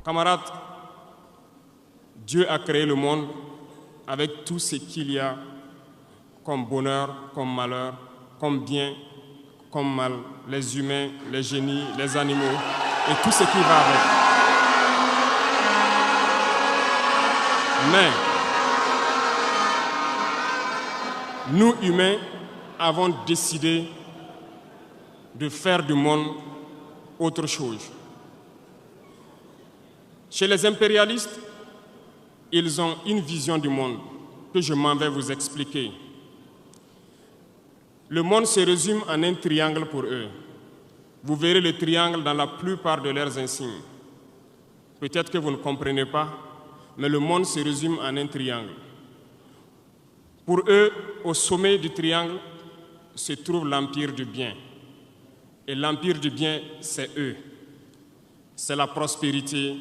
Camarades, Dieu a créé le monde avec tout ce qu'il y a comme bonheur, comme malheur, comme bien, comme mal, les humains, les génies, les animaux et tout ce qui va avec. Mais nous, humains, avons décidé de faire du monde autre chose. Chez les impérialistes, ils ont une vision du monde que je m'en vais vous expliquer. Le monde se résume en un triangle pour eux. Vous verrez le triangle dans la plupart de leurs insignes. Peut-être que vous ne comprenez pas, mais le monde se résume en un triangle. Pour eux, au sommet du triangle se trouve l'empire du bien. Et l'empire du bien, c'est eux. C'est la prospérité,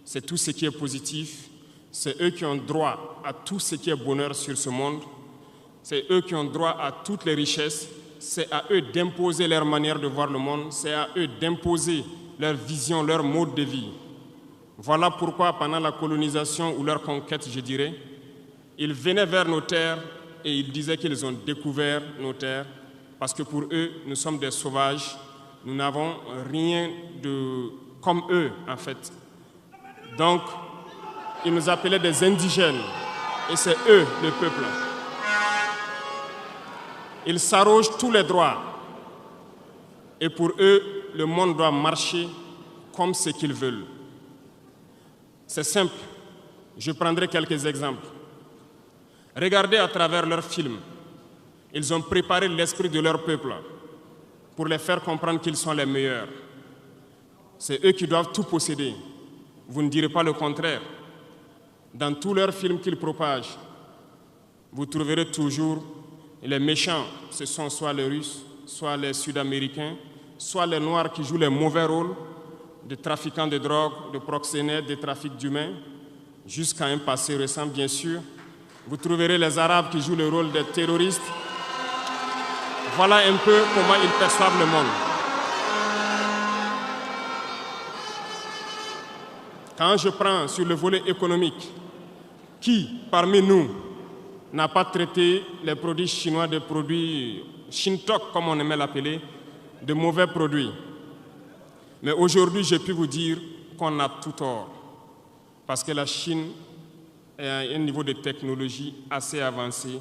c'est tout ce qui est positif. C'est eux qui ont droit à tout ce qui est bonheur sur ce monde. C'est eux qui ont droit à toutes les richesses. C'est à eux d'imposer leur manière de voir le monde. C'est à eux d'imposer leur vision, leur mode de vie. Voilà pourquoi, pendant la colonisation ou leur conquête, je dirais, ils venaient vers nos terres et ils disaient qu'ils ont découvert nos terres parce que pour eux, nous sommes des sauvages. Nous n'avons rien de comme eux, en fait. Donc, ils nous appelaient des indigènes et c'est eux, le peuple. Ils s'arrogent tous les droits et pour eux, le monde doit marcher comme ce qu'ils veulent. C'est simple, je prendrai quelques exemples. Regardez à travers leurs films, ils ont préparé l'esprit de leur peuple pour les faire comprendre qu'ils sont les meilleurs. C'est eux qui doivent tout posséder. Vous ne direz pas le contraire. Dans tous leurs films qu'ils propagent, vous trouverez toujours les méchants, ce sont soit les Russes, soit les Sud-Américains, soit les Noirs qui jouent les mauvais rôles de trafiquants de drogue, de proxénètes, de trafic d'humains, jusqu'à un passé récent, bien sûr. Vous trouverez les Arabes qui jouent le rôle des terroristes. Voilà un peu comment ils perçoivent le monde. Quand je prends sur le volet économique, qui parmi nous n'a pas traité les produits chinois des produits Shintok, comme on aimait l'appeler, de mauvais produits? Mais aujourd'hui, j'ai pu vous dire qu'on a tout tort, parce que la Chine est à un niveau de technologie assez avancé,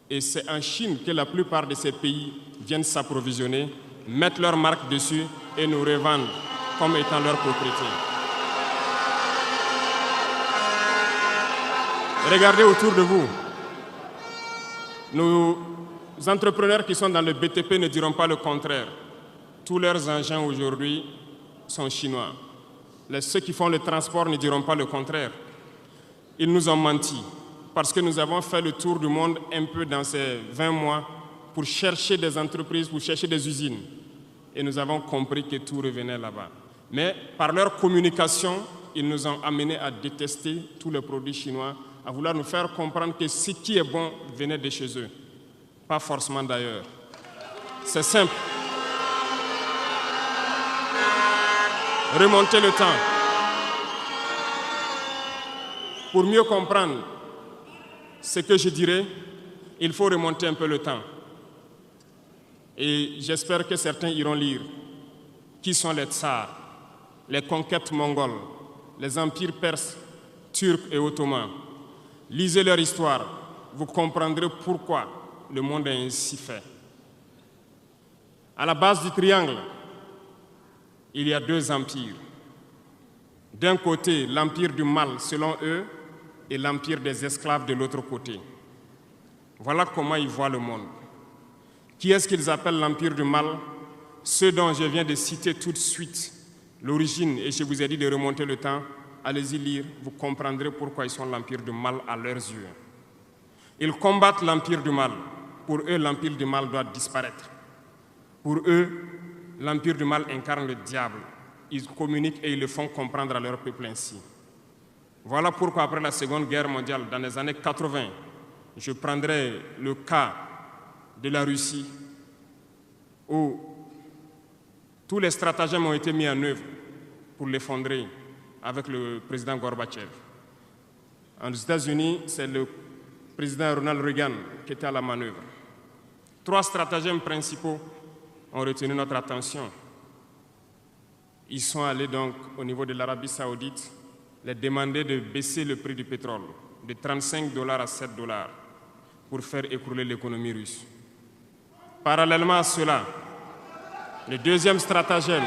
et c'est en Chine que la plupart de ces pays viennent s'approvisionner, mettent leur marque dessus et nous revendent comme étant leur propriété. Regardez autour de vous. Nos entrepreneurs qui sont dans le BTP ne diront pas le contraire. Tous leurs engins aujourd'hui sont chinois. Ceux qui font le transport ne diront pas le contraire. Ils nous ont menti parce que nous avons fait le tour du monde un peu dans ces 20 mois pour chercher des entreprises, pour chercher des usines. Et nous avons compris que tout revenait là-bas. Mais par leur communication, ils nous ont amenés à détester tous les produits chinois, à vouloir nous faire comprendre que ce qui est bon venait de chez eux, pas forcément d'ailleurs. C'est simple. Remonter le temps. Pour mieux comprendre ce que je dirais, il faut remonter un peu le temps. Et j'espère que certains iront lire qui sont les tsars, les conquêtes mongoles, les empires perses, turcs et ottomans. Lisez leur histoire, vous comprendrez pourquoi le monde est ainsi fait. À la base du triangle, il y a deux empires. D'un côté, l'empire du mal, selon eux, et l'empire des esclaves de l'autre côté. Voilà comment ils voient le monde. Qui est-ce qu'ils appellent l'empire du mal? Ceux dont je viens de citer tout de suite l'origine, et je vous ai dit de remonter le temps. Allez-y lire, vous comprendrez pourquoi ils sont l'empire du mal à leurs yeux. Ils combattent l'empire du mal. Pour eux, l'empire du mal doit disparaître. Pour eux, l'empire du mal incarne le diable. Ils communiquent et ils le font comprendre à leur peuple ainsi. Voilà pourquoi après la Seconde Guerre mondiale, dans les années 80, je prendrai le cas de la Russie, où tous les stratagèmes ont été mis en œuvre pour l'effondrer. avec le président Gorbatchev. Aux États-Unis, c'est le président Ronald Reagan qui était à la manœuvre. 3 stratagèmes principaux ont retenu notre attention. Ils sont allés donc au niveau de l'Arabie Saoudite les demander de baisser le prix du pétrole de 35 $ à 7 $ pour faire écrouler l'économie russe. Parallèlement à cela, le deuxième stratagème,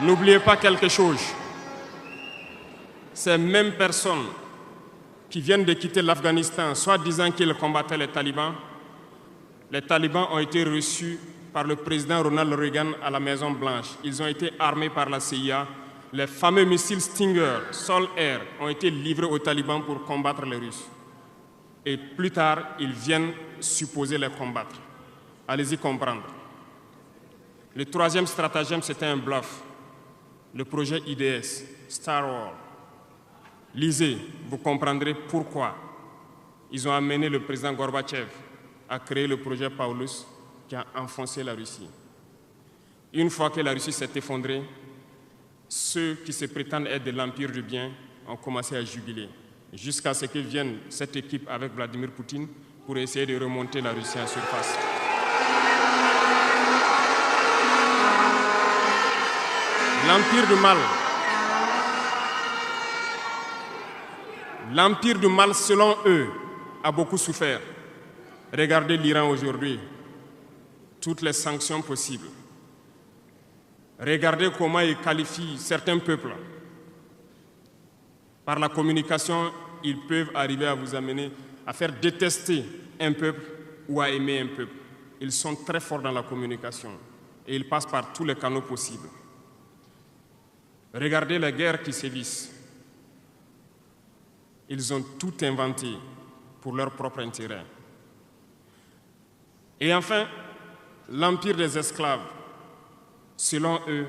n'oubliez pas quelque chose, ces mêmes personnes qui viennent de quitter l'Afghanistan, soit disant qu'ils combattaient les talibans ont été reçus par le président Ronald Reagan à la Maison-Blanche. Ils ont été armés par la CIA. Les fameux missiles Stinger, Sol-Air, ont été livrés aux talibans pour combattre les Russes. Et plus tard, ils viennent supposer les combattre. Allez-y comprendre. Le troisième stratagème, c'était un bluff. Le projet IDS, Star Wars. Lisez, vous comprendrez pourquoi ils ont amené le président Gorbatchev à créer le projet Paulus qui a enfoncé la Russie. Une fois que la Russie s'est effondrée, ceux qui se prétendent être de l'Empire du bien ont commencé à jubiler, jusqu'à ce que vienne cette équipe avec Vladimir Poutine pour essayer de remonter la Russie en surface. L'Empire du mal, selon eux, a beaucoup souffert. Regardez l'Iran aujourd'hui, toutes les sanctions possibles. Regardez comment ils qualifient certains peuples. Par la communication, ils peuvent arriver à vous amener à faire détester un peuple ou à aimer un peuple. Ils sont très forts dans la communication et ils passent par tous les canaux possibles. Regardez les guerres qui sévissent. Ils ont tout inventé pour leur propre intérêt. Et enfin, l'empire des esclaves, selon eux,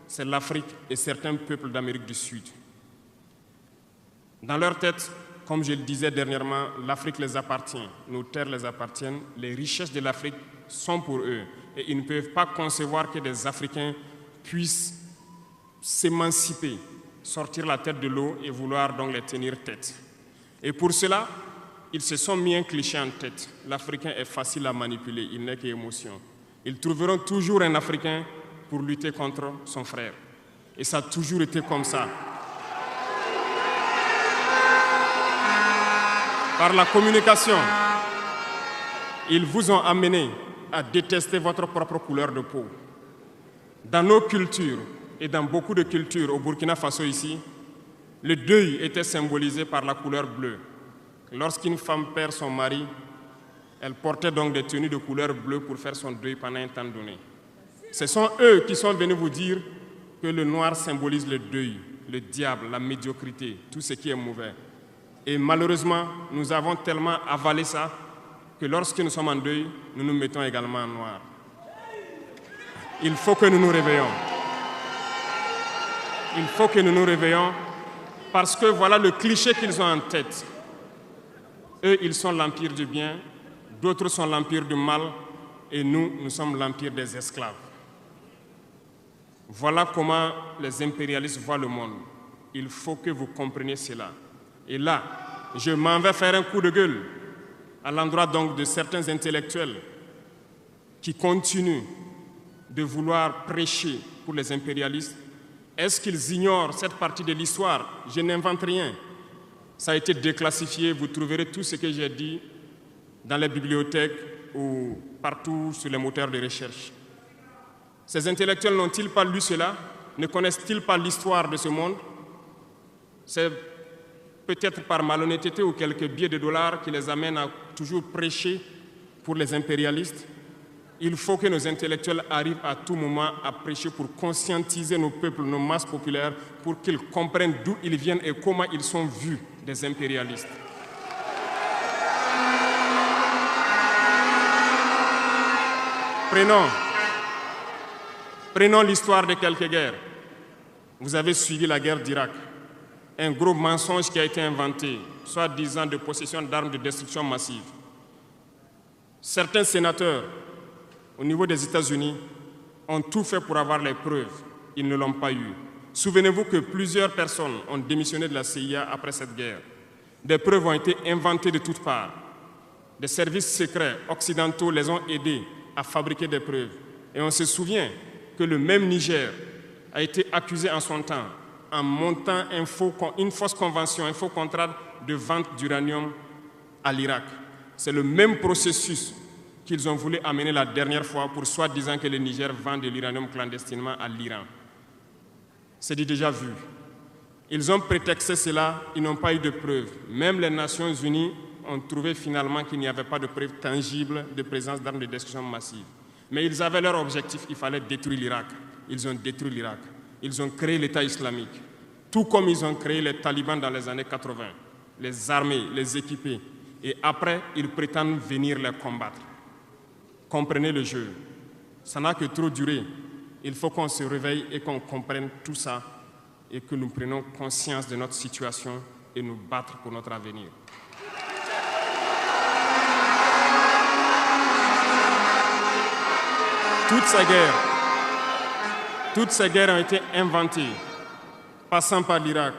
c'est l'Afrique et certains peuples d'Amérique du Sud. Dans leur tête, comme je le disais dernièrement, l'Afrique les appartient, nos terres les appartiennent, les richesses de l'Afrique sont pour eux. Et ils ne peuvent pas concevoir que des Africains puissent s'émanciper, sortir la tête de l'eau et vouloir donc les tenir tête. Et pour cela, ils se sont mis un cliché en tête. L'Africain est facile à manipuler, il n'est qu'émotion. Ils trouveront toujours un Africain pour lutter contre son frère. Et ça a toujours été comme ça. Par la communication, ils vous ont amené à détester votre propre couleur de peau. Dans nos cultures et dans beaucoup de cultures au Burkina Faso ici, le deuil était symbolisé par la couleur bleue. Lorsqu'une femme perd son mari, elle portait donc des tenues de couleur bleue pour faire son deuil pendant un temps donné. Ce sont eux qui sont venus vous dire que le noir symbolise le deuil, le diable, la médiocrité, tout ce qui est mauvais. Et malheureusement, nous avons tellement avalé ça que lorsque nous sommes en deuil, nous nous mettons également en noir. Il faut que nous nous réveillons. Il faut que nous nous réveillons parce que voilà le cliché qu'ils ont en tête. Eux, ils sont l'empire du bien, d'autres sont l'empire du mal, et nous, nous sommes l'empire des esclaves. Voilà comment les impérialistes voient le monde. Il faut que vous compreniez cela. Et là, je m'en vais faire un coup de gueule à l'endroit donc de certains intellectuels qui continuent de vouloir prêcher pour les impérialistes. Est-ce qu'ils ignorent cette partie de l'histoire? Je n'invente rien. Ça a été déclassifié. Vous trouverez tout ce que j'ai dit dans les bibliothèques ou partout sur les moteurs de recherche. Ces intellectuels n'ont-ils pas lu cela? Ne connaissent-ils pas l'histoire de ce monde? C'est peut-être par malhonnêteté ou quelques billets de dollars qui les amènent à toujours prêcher pour les impérialistes. Il faut que nos intellectuels arrivent à tout moment à prêcher pour conscientiser nos peuples, nos masses populaires, pour qu'ils comprennent d'où ils viennent et comment ils sont vus des impérialistes. Prenons l'histoire de quelques guerres. Vous avez suivi la guerre d'Irak. Un gros mensonge qui a été inventé, soi-disant de possession d'armes de destruction massive. Certains sénateurs, au niveau des États-Unis, ont tout fait pour avoir les preuves. ils ne l'ont pas eu. Souvenez-vous que plusieurs personnes ont démissionné de la CIA après cette guerre. Des preuves ont été inventées de toutes parts. Des services secrets occidentaux les ont aidés à fabriquer des preuves. Et on se souvient que le même Niger a été accusé en son temps en montant une fausse convention, un faux contrat de vente d'uranium à l'Irak. C'est le même processus qu'ils ont voulu amener la dernière fois pour soi-disant que le Niger vend de l'uranium clandestinement à l'Iran. C'est du déjà vu. Ils ont prétexté cela, ils n'ont pas eu de preuves. Même les Nations Unies ont trouvé finalement qu'il n'y avait pas de preuves tangibles de présence d'armes de destruction massive. Mais ils avaient leur objectif, il fallait détruire l'Irak. Ils ont détruit l'Irak. Ils ont créé l'État islamique. Tout comme ils ont créé les talibans dans les années 80, les armés, les équipés. Et après, ils prétendent venir les combattre. Comprenez le jeu. Ça n'a que trop duré. Il faut qu'on se réveille et qu'on comprenne tout ça et que nous prenions conscience de notre situation et nous battre pour notre avenir. Toutes ces guerres ont été inventées, passant par l'Irak,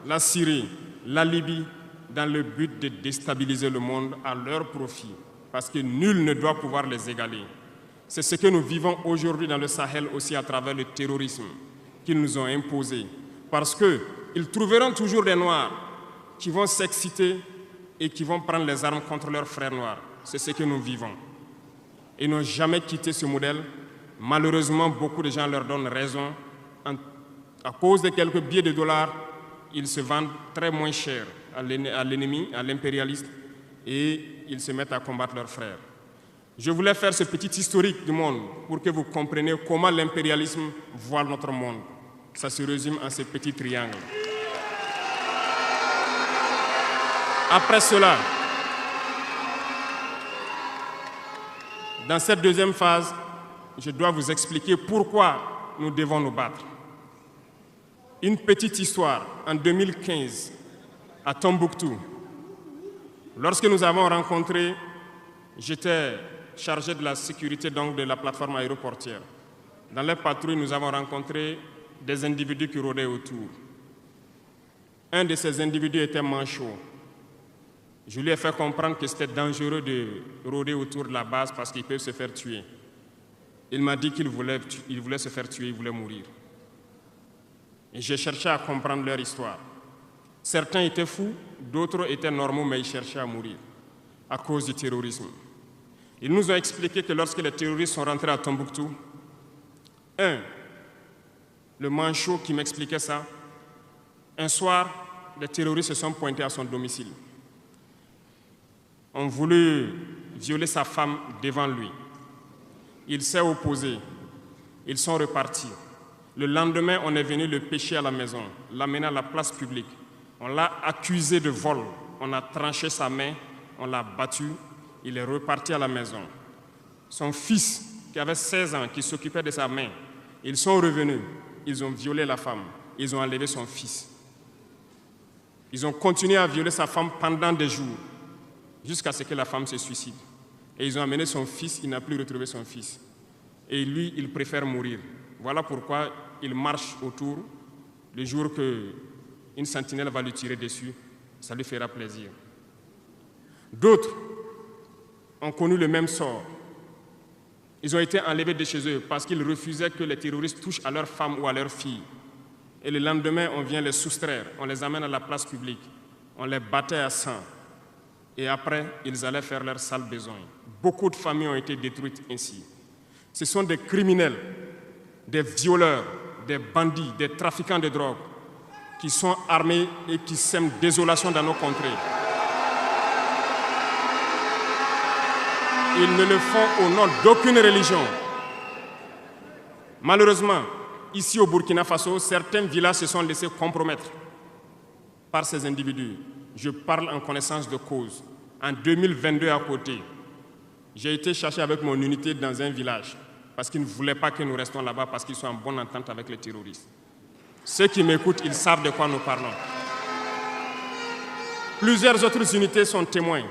la Syrie, la Libye, dans le but de déstabiliser le monde à leur profit, parce que nul ne doit pouvoir les égaler. C'est ce que nous vivons aujourd'hui dans le Sahel aussi à travers le terrorisme qu'ils nous ont imposé, parce qu'ils trouveront toujours des Noirs qui vont s'exciter et qui vont prendre les armes contre leurs frères noirs. C'est ce que nous vivons. Ils n'ont jamais quitté ce modèle. Malheureusement, beaucoup de gens leur donnent raison. À cause de quelques billets de dollars, ils se vendent très moins cher à l'ennemi, à l'impérialiste, et ils se mettent à combattre leurs frères. Je voulais faire ce petit historique du monde pour que vous compreniez comment l'impérialisme voit notre monde. Ça se résume en ces petits triangles. Après cela, dans cette deuxième phase, je dois vous expliquer pourquoi nous devons nous battre. Une petite histoire, en 2015, à Tombouctou, lorsque nous avons rencontré, j'étais chargé de la sécurité donc, de la plateforme aéroportière. Dans les patrouilles, nous avons rencontré des individus qui rôdaient autour. Un de ces individus était manchot. Je lui ai fait comprendre que c'était dangereux de rôder autour de la base parce qu'il peut se faire tuer. Il m'a dit qu'il voulait se faire tuer, il voulait mourir. Et j'ai cherché à comprendre leur histoire. Certains étaient fous, d'autres étaient normaux, mais ils cherchaient à mourir à cause du terrorisme. Ils nous ont expliqué que lorsque les terroristes sont rentrés à Tombouctou, le manchot qui m'expliquait ça, un soir, les terroristes se sont pointés à son domicile. Ont voulu violer sa femme devant lui. Il s'est opposé. Ils sont repartis. Le lendemain, on est venu le pêcher à la maison, l'amener à la place publique. On l'a accusé de vol. On a tranché sa main, on l'a battu. Il est reparti à la maison. Son fils, qui avait 16 ans, qui s'occupait de sa main, ils sont revenus. Ils ont violé la femme. Ils ont enlevé son fils. Ils ont continué à violer sa femme pendant des jours, jusqu'à ce que la femme se suicide. Et ils ont amené son fils, il n'a plus retrouvé son fils. Et lui, il préfère mourir. Voilà pourquoi il marche autour. Le jour qu'une sentinelle va lui tirer dessus, ça lui fera plaisir. D'autres ont connu le même sort. Ils ont été enlevés de chez eux parce qu'ils refusaient que les terroristes touchent à leurs femmes ou à leurs filles. Et le lendemain, on vient les soustraire, on les amène à la place publique, on les battait à sang. Et après, ils allaient faire leurs sales besoins. Beaucoup de familles ont été détruites ainsi. Ce sont des criminels, des violeurs, des bandits, des trafiquants de drogue qui sont armés et qui sèment désolation dans nos contrées. Ils ne le font au nom d'aucune religion. Malheureusement, ici au Burkina Faso, certains villages se sont laissés compromettre par ces individus. Je parle en connaissance de cause. En 2022 à côté, j'ai été chercher avec mon unité dans un village parce qu'ils ne voulaient pas que nous restions là-bas parce qu'ils sont en bonne entente avec les terroristes. Ceux qui m'écoutent, ils savent de quoi nous parlons. Plusieurs autres unités sont témoins.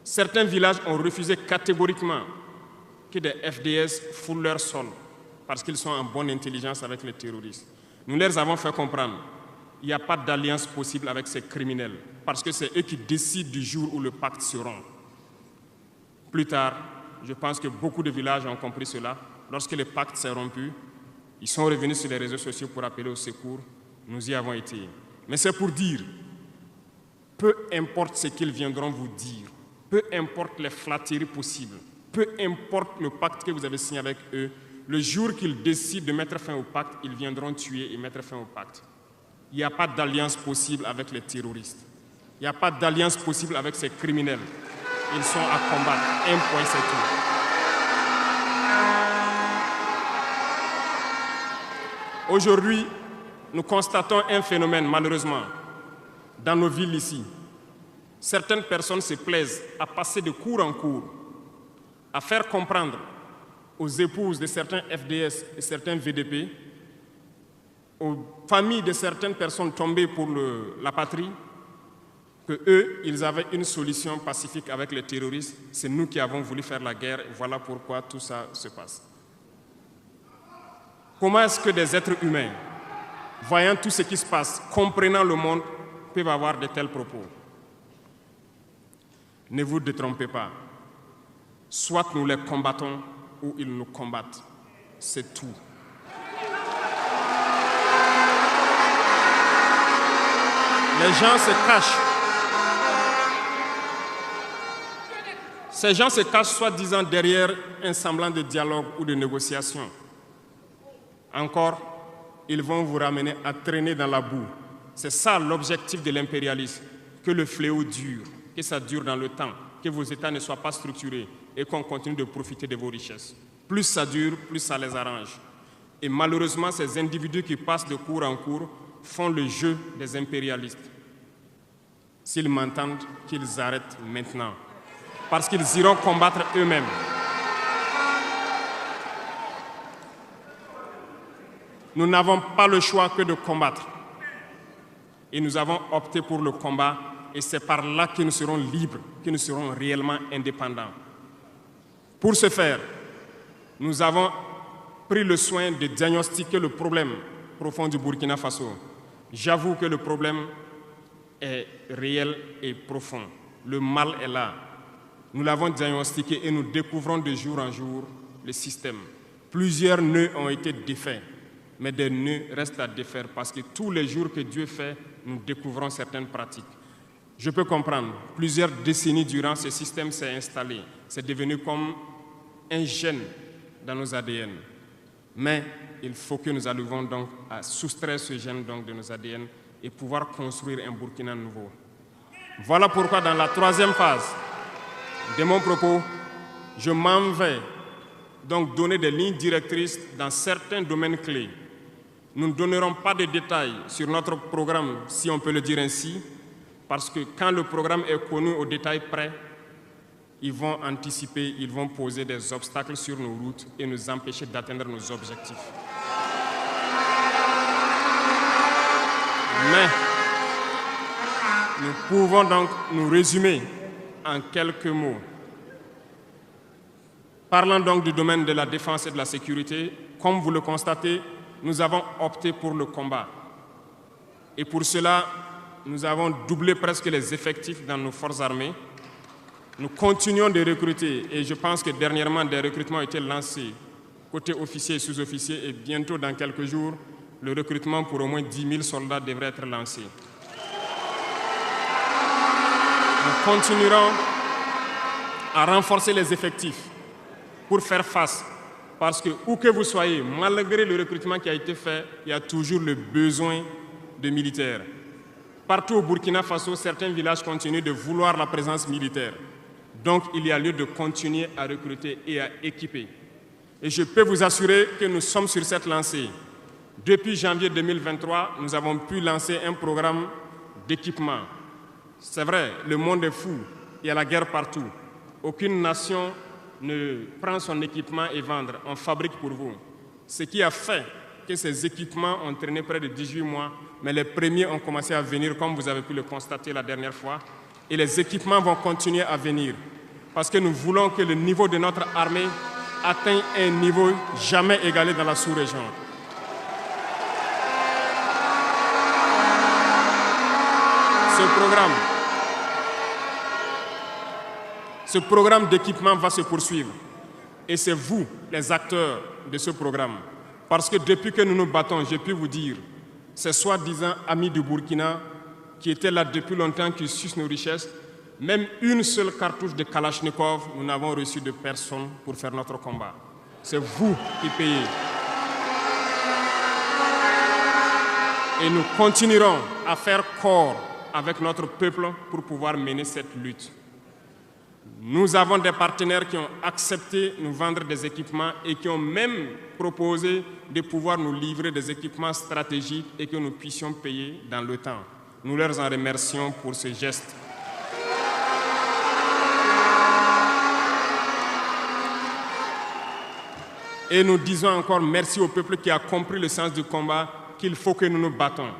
Certains villages ont refusé catégoriquement que des FDS foulent leur sol parce qu'ils sont en bonne intelligence avec les terroristes. Nous leur avons fait comprendre qu'il n'y a pas d'alliance possible avec ces criminels, parce que c'est eux qui décident du jour où le pacte se rompt. Plus tard, je pense que beaucoup de villages ont compris cela. Lorsque le pacte s'est rompu, ils sont revenus sur les réseaux sociaux pour appeler au secours. Nous y avons été. Mais c'est pour dire, peu importe ce qu'ils viendront vous dire, peu importe les flatteries possibles, peu importe le pacte que vous avez signé avec eux, le jour qu'ils décident de mettre fin au pacte, ils viendront tuer et mettre fin au pacte. Il n'y a pas d'alliance possible avec les terroristes. Il n'y a pas d'alliance possible avec ces criminels. Ils sont à combattre. Un point, c'est tout. Aujourd'hui, nous constatons un phénomène, malheureusement, dans nos villes ici. Certaines personnes se plaisent à passer de cour en cour, à faire comprendre aux épouses de certains FDS et certains VDP, aux familles de certaines personnes tombées pour la patrie, qu'eux, ils avaient une solution pacifique avec les terroristes. C'est nous qui avons voulu faire la guerre, et voilà pourquoi tout ça se passe. Comment est-ce que des êtres humains, voyant tout ce qui se passe, comprenant le monde, peuvent avoir de tels propos? Ne vous détrompez pas. Soit nous les combattons, ou ils nous combattent. C'est tout. Les gens se cachent. Ces gens se cachent soi-disant derrière un semblant de dialogue ou de négociation. Encore, ils vont vous ramener à traîner dans la boue. C'est ça l'objectif de l'impérialisme, que le fléau dure, que ça dure dans le temps, que vos États ne soient pas structurés et qu'on continue de profiter de vos richesses. Plus ça dure, plus ça les arrange. Et malheureusement, ces individus qui passent de cour en cour font le jeu des impérialistes. S'ils m'entendent, qu'ils arrêtent maintenant, parce qu'ils iront combattre eux-mêmes. Nous n'avons pas le choix que de combattre. Et nous avons opté pour le combat, et c'est par là que nous serons libres, que nous serons réellement indépendants. Pour ce faire, nous avons pris le soin de diagnostiquer le problème profond du Burkina Faso. J'avoue que le problème est réel et profond. Le mal est là. Nous l'avons diagnostiqué et nous découvrons de jour en jour le système. Plusieurs nœuds ont été défaits, mais des nœuds restent à défaire parce que tous les jours que Dieu fait, nous découvrons certaines pratiques. Je peux comprendre, plusieurs décennies durant, ce système s'est installé. C'est devenu comme un gène dans nos ADN. Mais il faut que nous arrivions donc à soustraire ce gène donc de nos ADN et pouvoir construire un Burkina nouveau. Voilà pourquoi dans la troisième phase de mon propos, je m'en vais donc donner des lignes directrices dans certains domaines clés. Nous ne donnerons pas de détails sur notre programme, si on peut le dire ainsi, parce que quand le programme est connu au détail près, ils vont anticiper, ils vont poser des obstacles sur nos routes et nous empêcher d'atteindre nos objectifs. Mais nous pouvons donc nous résumer en quelques mots. Parlant donc du domaine de la défense et de la sécurité, comme vous le constatez, nous avons opté pour le combat. Et pour cela, nous avons doublé presque les effectifs dans nos forces armées. Nous continuons de recruter et je pense que dernièrement, des recrutements ont été lancés côté officiers et sous-officiers et bientôt, dans quelques jours, le recrutement pour au moins 10 000 soldats devrait être lancé. Nous continuerons à renforcer les effectifs pour faire face. Parce que, où que vous soyez, malgré le recrutement qui a été fait, il y a toujours le besoin de militaires. Partout au Burkina Faso, certains villages continuent de vouloir la présence militaire. Donc, il y a lieu de continuer à recruter et à équiper. Et je peux vous assurer que nous sommes sur cette lancée. Depuis janvier 2023, nous avons pu lancer un programme d'équipement. C'est vrai, le monde est fou, il y a la guerre partout. Aucune nation ne prend son équipement et vendre, on fabrique pour vous. Ce qui a fait que ces équipements ont traîné près de 18 mois, mais les premiers ont commencé à venir, comme vous avez pu le constater la dernière fois, et les équipements vont continuer à venir, parce que nous voulons que le niveau de notre armée atteint un niveau jamais égalé dans la sous-région. Ce programme d'équipement va se poursuivre. Et c'est vous, les acteurs de ce programme. Parce que depuis que nous nous battons, j'ai pu vous dire, ces soi-disant amis du Burkina qui étaient là depuis longtemps, qui sucent nos richesses, même une seule cartouche de Kalachnikov, nous n'avons reçu de personne pour faire notre combat. C'est vous qui payez. Et nous continuerons à faire corps avec notre peuple pour pouvoir mener cette lutte. Nous avons des partenaires qui ont accepté de nous vendre des équipements et qui ont même proposé de pouvoir nous livrer des équipements stratégiques et que nous puissions payer dans le temps. Nous leur en remercions pour ce geste. Et nous disons encore merci au peuple qui a compris le sens du combat, qu'il faut que nous nous battons.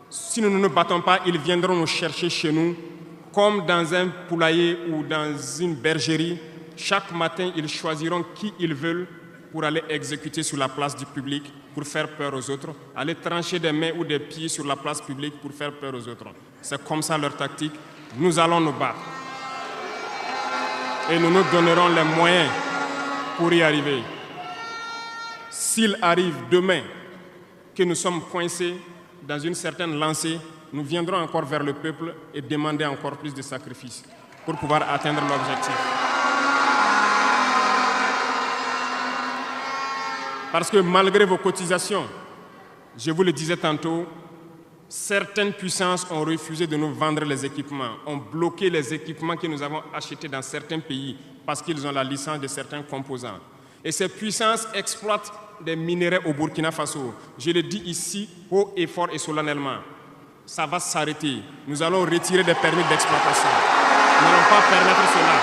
Si nous ne nous battons pas, ils viendront nous chercher chez nous, comme dans un poulailler ou dans une bergerie. Chaque matin, ils choisiront qui ils veulent pour aller exécuter sur la place du public, pour faire peur aux autres, aller trancher des mains ou des pieds sur la place publique pour faire peur aux autres. C'est comme ça leur tactique. Nous allons nous battre. Et nous nous donnerons les moyens pour y arriver. S'il arrive demain que nous sommes coincés dans une certaine lancée, nous viendrons encore vers le peuple et demander encore plus de sacrifices pour pouvoir atteindre l'objectif. Parce que malgré vos cotisations, je vous le disais tantôt, certaines puissances ont refusé de nous vendre les équipements, ont bloqué les équipements que nous avons achetés dans certains pays parce qu'ils ont la licence de certains composants. Et ces puissances exploitent des minerais au Burkina Faso. Je le dis ici, haut et fort et solennellement. Ça va s'arrêter. Nous allons retirer des permis d'exploitation. Nous n'allons pas permettre cela.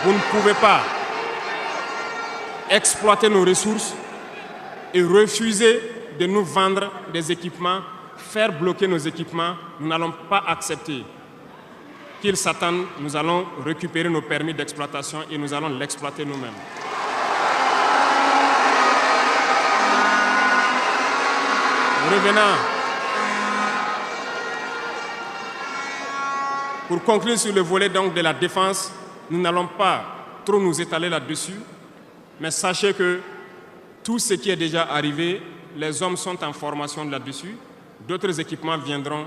Vous ne pouvez pas exploiter nos ressources et refuser de nous vendre des équipements, faire bloquer nos équipements. Nous n'allons pas accepter. Qu'ils s'attendent, nous allons récupérer nos permis d'exploitation et nous allons l'exploiter nous-mêmes. Revenant. Pour conclure sur le volet donc de la défense, nous n'allons pas trop nous étaler là-dessus, mais sachez que tout ce qui est déjà arrivé, les hommes sont en formation là-dessus, d'autres équipements viendront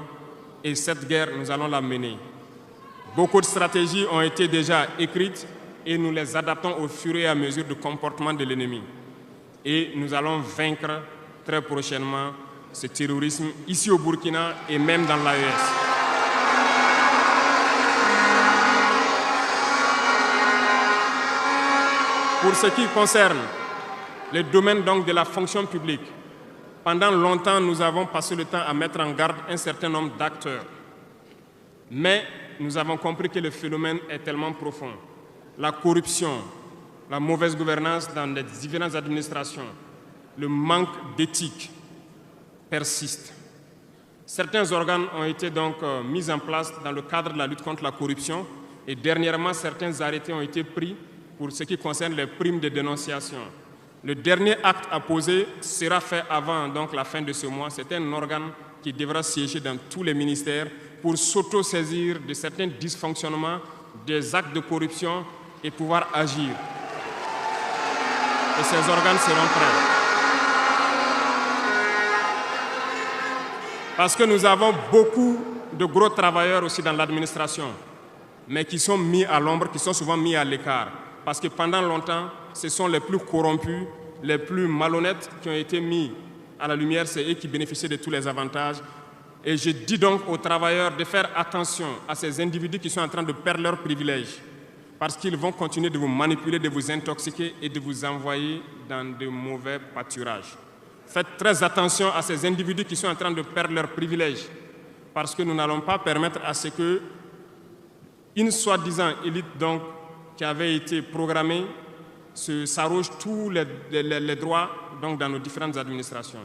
et cette guerre, nous allons la mener. Beaucoup de stratégies ont été déjà écrites et nous les adaptons au fur et à mesure du comportement de l'ennemi. Et nous allons vaincre très prochainement ce terrorisme ici au Burkina et même dans l'AES. Pour ce qui concerne le domaine donc de la fonction publique, pendant longtemps, nous avons passé le temps à mettre en garde un certain nombre d'acteurs. Mais nous avons compris que le phénomène est tellement profond. La corruption, la mauvaise gouvernance dans les différentes administrations, le manque d'éthique persiste. Certains organes ont été donc mis en place dans le cadre de la lutte contre la corruption et dernièrement, certains arrêtés ont été pris pour ce qui concerne les primes de dénonciation. Le dernier acte à poser sera fait avant donc, la fin de ce mois. C'est un organe qui devra siéger dans tous les ministères pour s'auto-saisir de certains dysfonctionnements, des actes de corruption et pouvoir agir. Et ces organes seront prêts. Parce que nous avons beaucoup de gros travailleurs aussi dans l'administration, mais qui sont mis à l'ombre, qui sont souvent mis à l'écart. Parce que pendant longtemps, ce sont les plus corrompus, les plus malhonnêtes qui ont été mis à la lumière, c'est eux qui bénéficient de tous les avantages. Et je dis donc aux travailleurs de faire attention à ces individus qui sont en train de perdre leurs privilèges, parce qu'ils vont continuer de vous manipuler, de vous intoxiquer et de vous envoyer dans de mauvais pâturages. Faites très attention à ces individus qui sont en train de perdre leurs privilèges, parce que nous n'allons pas permettre à ce que une soi-disant élite donc, qui avait été programmée s'arroge tous les droits donc, dans nos différentes administrations.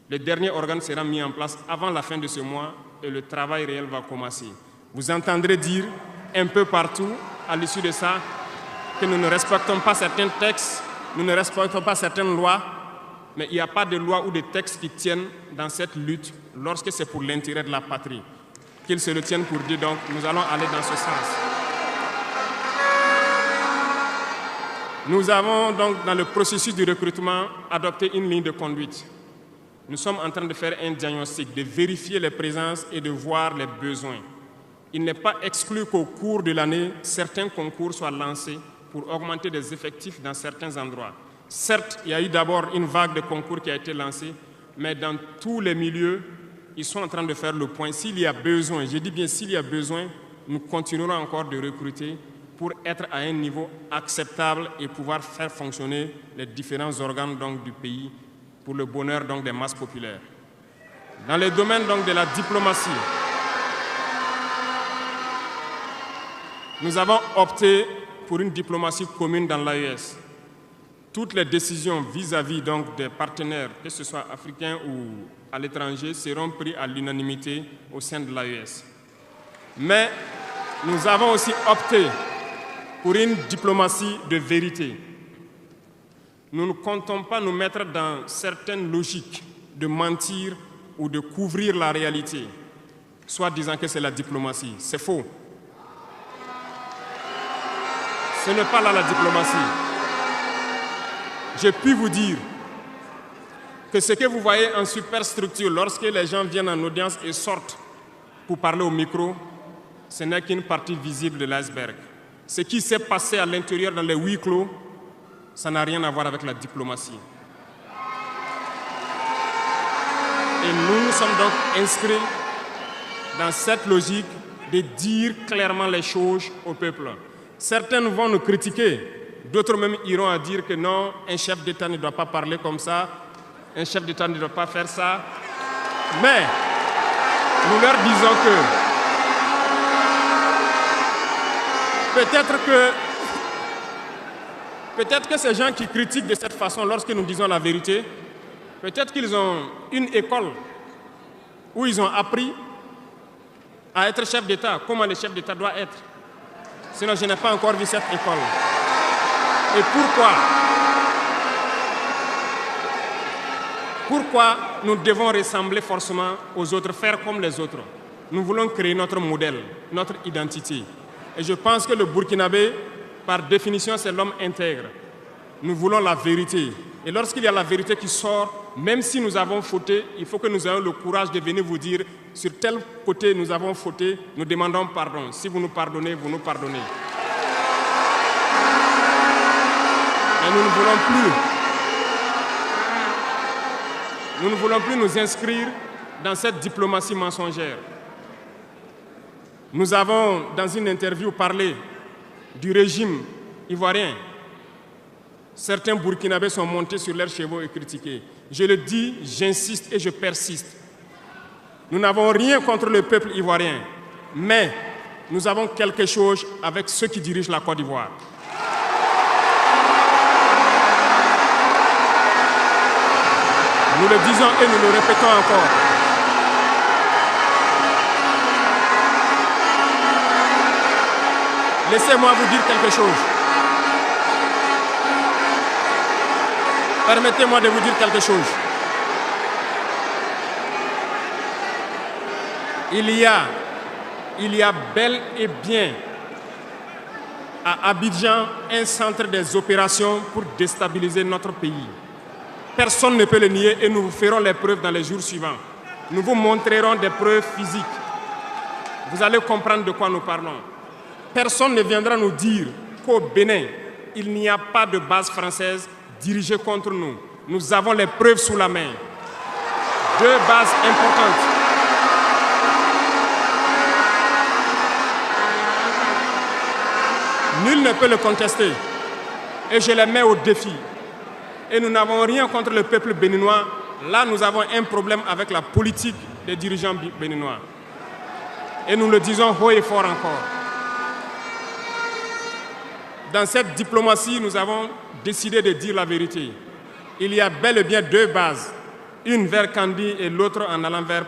Le dernier organe sera mis en place avant la fin de ce mois et le travail réel va commencer. Vous entendrez dire un peu partout à l'issue de ça que nous ne respectons pas certains textes, nous ne respectons pas certaines lois, mais il n'y a pas de loi ou de textes qui tiennent dans cette lutte lorsque c'est pour l'intérêt de la patrie. Qu'ils se le tiennent pour dire, donc nous allons aller dans ce sens. Nous avons donc dans le processus du recrutement adopté une ligne de conduite. Nous sommes en train de faire un diagnostic, de vérifier les présences et de voir les besoins. Il n'est pas exclu qu'au cours de l'année, certains concours soient lancés pour augmenter des effectifs dans certains endroits. Certes, il y a eu d'abord une vague de concours qui a été lancée, mais dans tous les milieux, ils sont en train de faire le point. S'il y a besoin, je dis bien s'il y a besoin, nous continuerons encore de recruter pour être à un niveau acceptable et pouvoir faire fonctionner les différents organes donc, du pays pour le bonheur donc, des masses populaires. Dans le domaine donc, de la diplomatie, nous avons opté pour une diplomatie commune dans l'AES. Toutes les décisions vis-à-vis donc, des partenaires, que ce soit africains ou à l'étranger, seront prises à l'unanimité au sein de l'AES. Mais nous avons aussi opté pour une diplomatie de vérité. Nous ne comptons pas nous mettre dans certaines logiques de mentir ou de couvrir la réalité, soit disant que c'est la diplomatie. C'est faux. Ce n'est pas là la diplomatie. Je puis vous dire que ce que vous voyez en superstructure, lorsque les gens viennent en audience et sortent pour parler au micro, ce n'est qu'une partie visible de l'iceberg. Ce qui s'est passé à l'intérieur dans les huis clos, ça n'a rien à voir avec la diplomatie. Et nous nous sommes donc inscrits dans cette logique de dire clairement les choses au peuple. Certains vont nous critiquer, d'autres même iront à dire que non, un chef d'État ne doit pas parler comme ça, un chef d'État ne doit pas faire ça. Mais nous leur disons que peut-être que ces gens qui critiquent de cette façon lorsque nous disons la vérité, peut-être qu'ils ont une école où ils ont appris à être chef d'État, comment le chef d'État doit être. Sinon, je n'ai pas encore vu cette école. Et pourquoi nous devons ressembler forcément aux autres, faire comme les autres? Nous voulons créer notre modèle, notre identité. Et je pense que le Burkinabé, par définition, c'est l'homme intègre. Nous voulons la vérité. Et lorsqu'il y a la vérité qui sort, même si nous avons fauté, il faut que nous ayons le courage de venir vous dire sur tel côté nous avons fauté, nous demandons pardon. Si vous nous pardonnez, vous nous pardonnez. Et nous ne voulons plus nous inscrire dans cette diplomatie mensongère. Nous avons, dans une interview, parlé du régime ivoirien. Certains Burkinabés sont montés sur leurs chevaux et critiqués. Je le dis, j'insiste et je persiste. Nous n'avons rien contre le peuple ivoirien, mais nous avons quelque chose avec ceux qui dirigent la Côte d'Ivoire. Nous le disons et nous le répétons encore. Laissez-moi vous dire quelque chose. Permettez-moi de vous dire quelque chose. Il y a bel et bien à Abidjan un centre des opérations pour déstabiliser notre pays. Personne ne peut le nier et nous vous ferons les preuves dans les jours suivants. Nous vous montrerons des preuves physiques. Vous allez comprendre de quoi nous parlons. Personne ne viendra nous dire qu'au Bénin, il n'y a pas de base française dirigée contre nous. Nous avons les preuves sous la main. 2 bases importantes. Nul ne peut le contester. Et je les mets au défi. Et nous n'avons rien contre le peuple béninois. Là, nous avons un problème avec la politique des dirigeants béninois. Et nous le disons haut et fort encore. Dans cette diplomatie, nous avons décidé de dire la vérité. Il y a bel et bien 2 bases. Une vers Kandi et l'autre en allant vers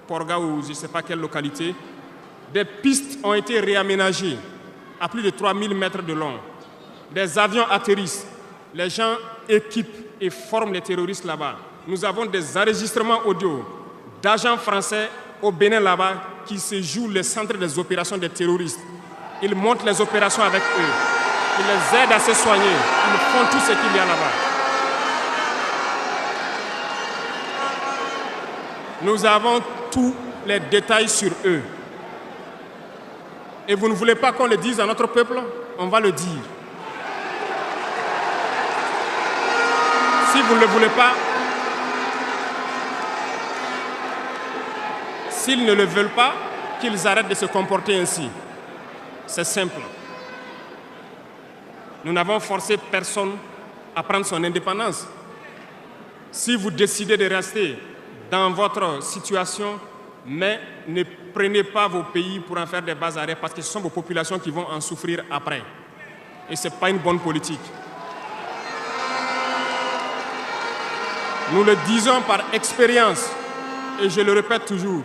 Porga ou je ne sais pas quelle localité. Des pistes ont été réaménagées à plus de 3000 mètres de long. Des avions atterrissent. Les gens équipent et forment les terroristes là-bas. Nous avons des enregistrements audio d'agents français au Bénin là-bas qui se jouent les centres des opérations des terroristes. Ils montent les opérations avec eux. Ils les aident à se soigner. Ils font tout ce qu'il y a là-bas. Nous avons tous les détails sur eux. Et vous ne voulez pas qu'on le dise à notre peuple? On va le dire. Si vous ne le voulez pas, s'ils ne le veulent pas, qu'ils arrêtent de se comporter ainsi. C'est simple. Nous n'avons forcé personne à prendre son indépendance. Si vous décidez de rester dans votre situation, mais ne prenez pas vos pays pour en faire des bases arrêts parce que ce sont vos populations qui vont en souffrir après. Et ce n'est pas une bonne politique. Nous le disons par expérience, et je le répète toujours,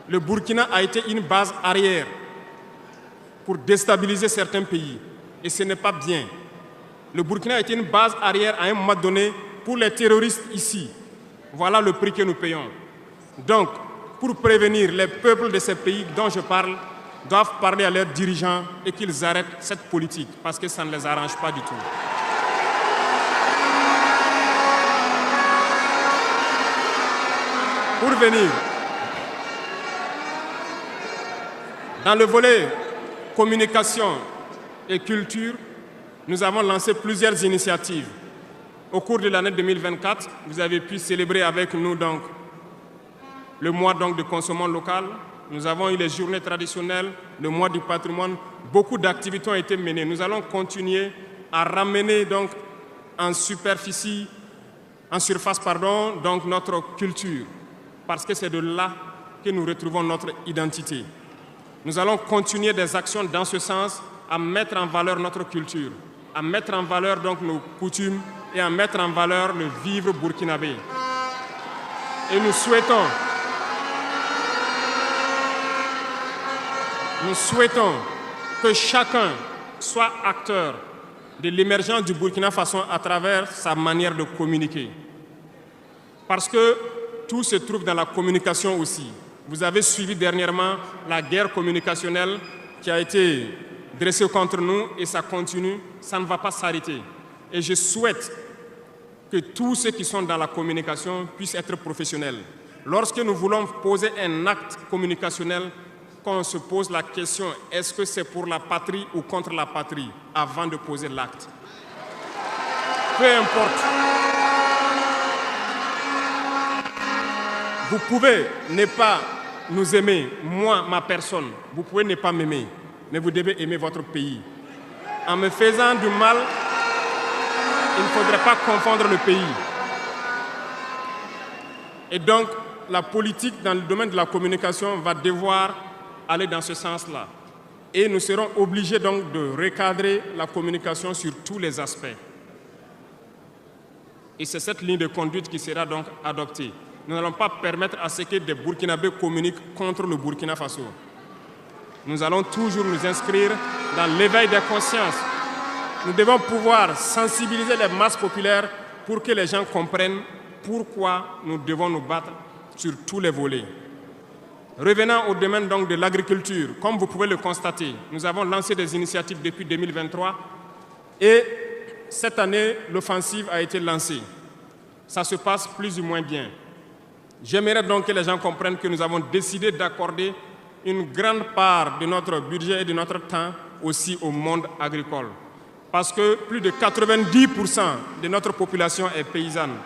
le Burkina a été une base arrière pour déstabiliser certains pays. Et ce n'est pas bien. Le Burkina a été une base arrière à un moment donné pour les terroristes ici. Voilà le prix que nous payons. Donc, pour prévenir les peuples de ces pays dont je parle, doivent parler à leurs dirigeants et qu'ils arrêtent cette politique parce que ça ne les arrange pas du tout. Pour venir, dans le volet communication et culture, nous avons lancé plusieurs initiatives. Au cours de l'année 2024, vous avez pu célébrer avec nous donc, le mois donc, de consommation locale. Nous avons eu les journées traditionnelles, le mois du patrimoine. Beaucoup d'activités ont été menées. Nous allons continuer à ramener donc, en surface donc, notre culture, parce que c'est de là que nous retrouvons notre identité. Nous allons continuer des actions dans ce sens, à mettre en valeur notre culture, à mettre en valeur donc, nos coutumes et à mettre en valeur le vivre burkinabé. Et nous souhaitons que chacun soit acteur de l'émergence du Burkina Faso à travers sa manière de communiquer. Parce que tout se trouve dans la communication aussi. Vous avez suivi dernièrement la guerre communicationnelle qui a été dressée contre nous et ça continue, ça ne va pas s'arrêter. Et je souhaite que tous ceux qui sont dans la communication puissent être professionnels. Lorsque nous voulons poser un acte communicationnel, qu'on se pose la question, est-ce que c'est pour la patrie ou contre la patrie, avant de poser l'acte. Peu importe. Vous pouvez ne pas nous aimer, moi, ma personne. Vous pouvez ne pas m'aimer, mais vous devez aimer votre pays. En me faisant du mal, il ne faudrait pas confondre le pays. Et donc, la politique dans le domaine de la communication va devoir aller dans ce sens-là. Et nous serons obligés donc de recadrer la communication sur tous les aspects. Et c'est cette ligne de conduite qui sera donc adoptée. Nous n'allons pas permettre à ce que des Burkinabés communiquent contre le Burkina Faso. Nous allons toujours nous inscrire dans l'éveil des consciences. Nous devons pouvoir sensibiliser les masses populaires pour que les gens comprennent pourquoi nous devons nous battre sur tous les volets. Revenant au domaine donc de l'agriculture, comme vous pouvez le constater, nous avons lancé des initiatives depuis 2023 et cette année, l'offensive a été lancée. Ça se passe plus ou moins bien. J'aimerais donc que les gens comprennent que nous avons décidé d'accorder une grande part de notre budget et de notre temps aussi au monde agricole. Parce que plus de 90% de notre population est paysanne.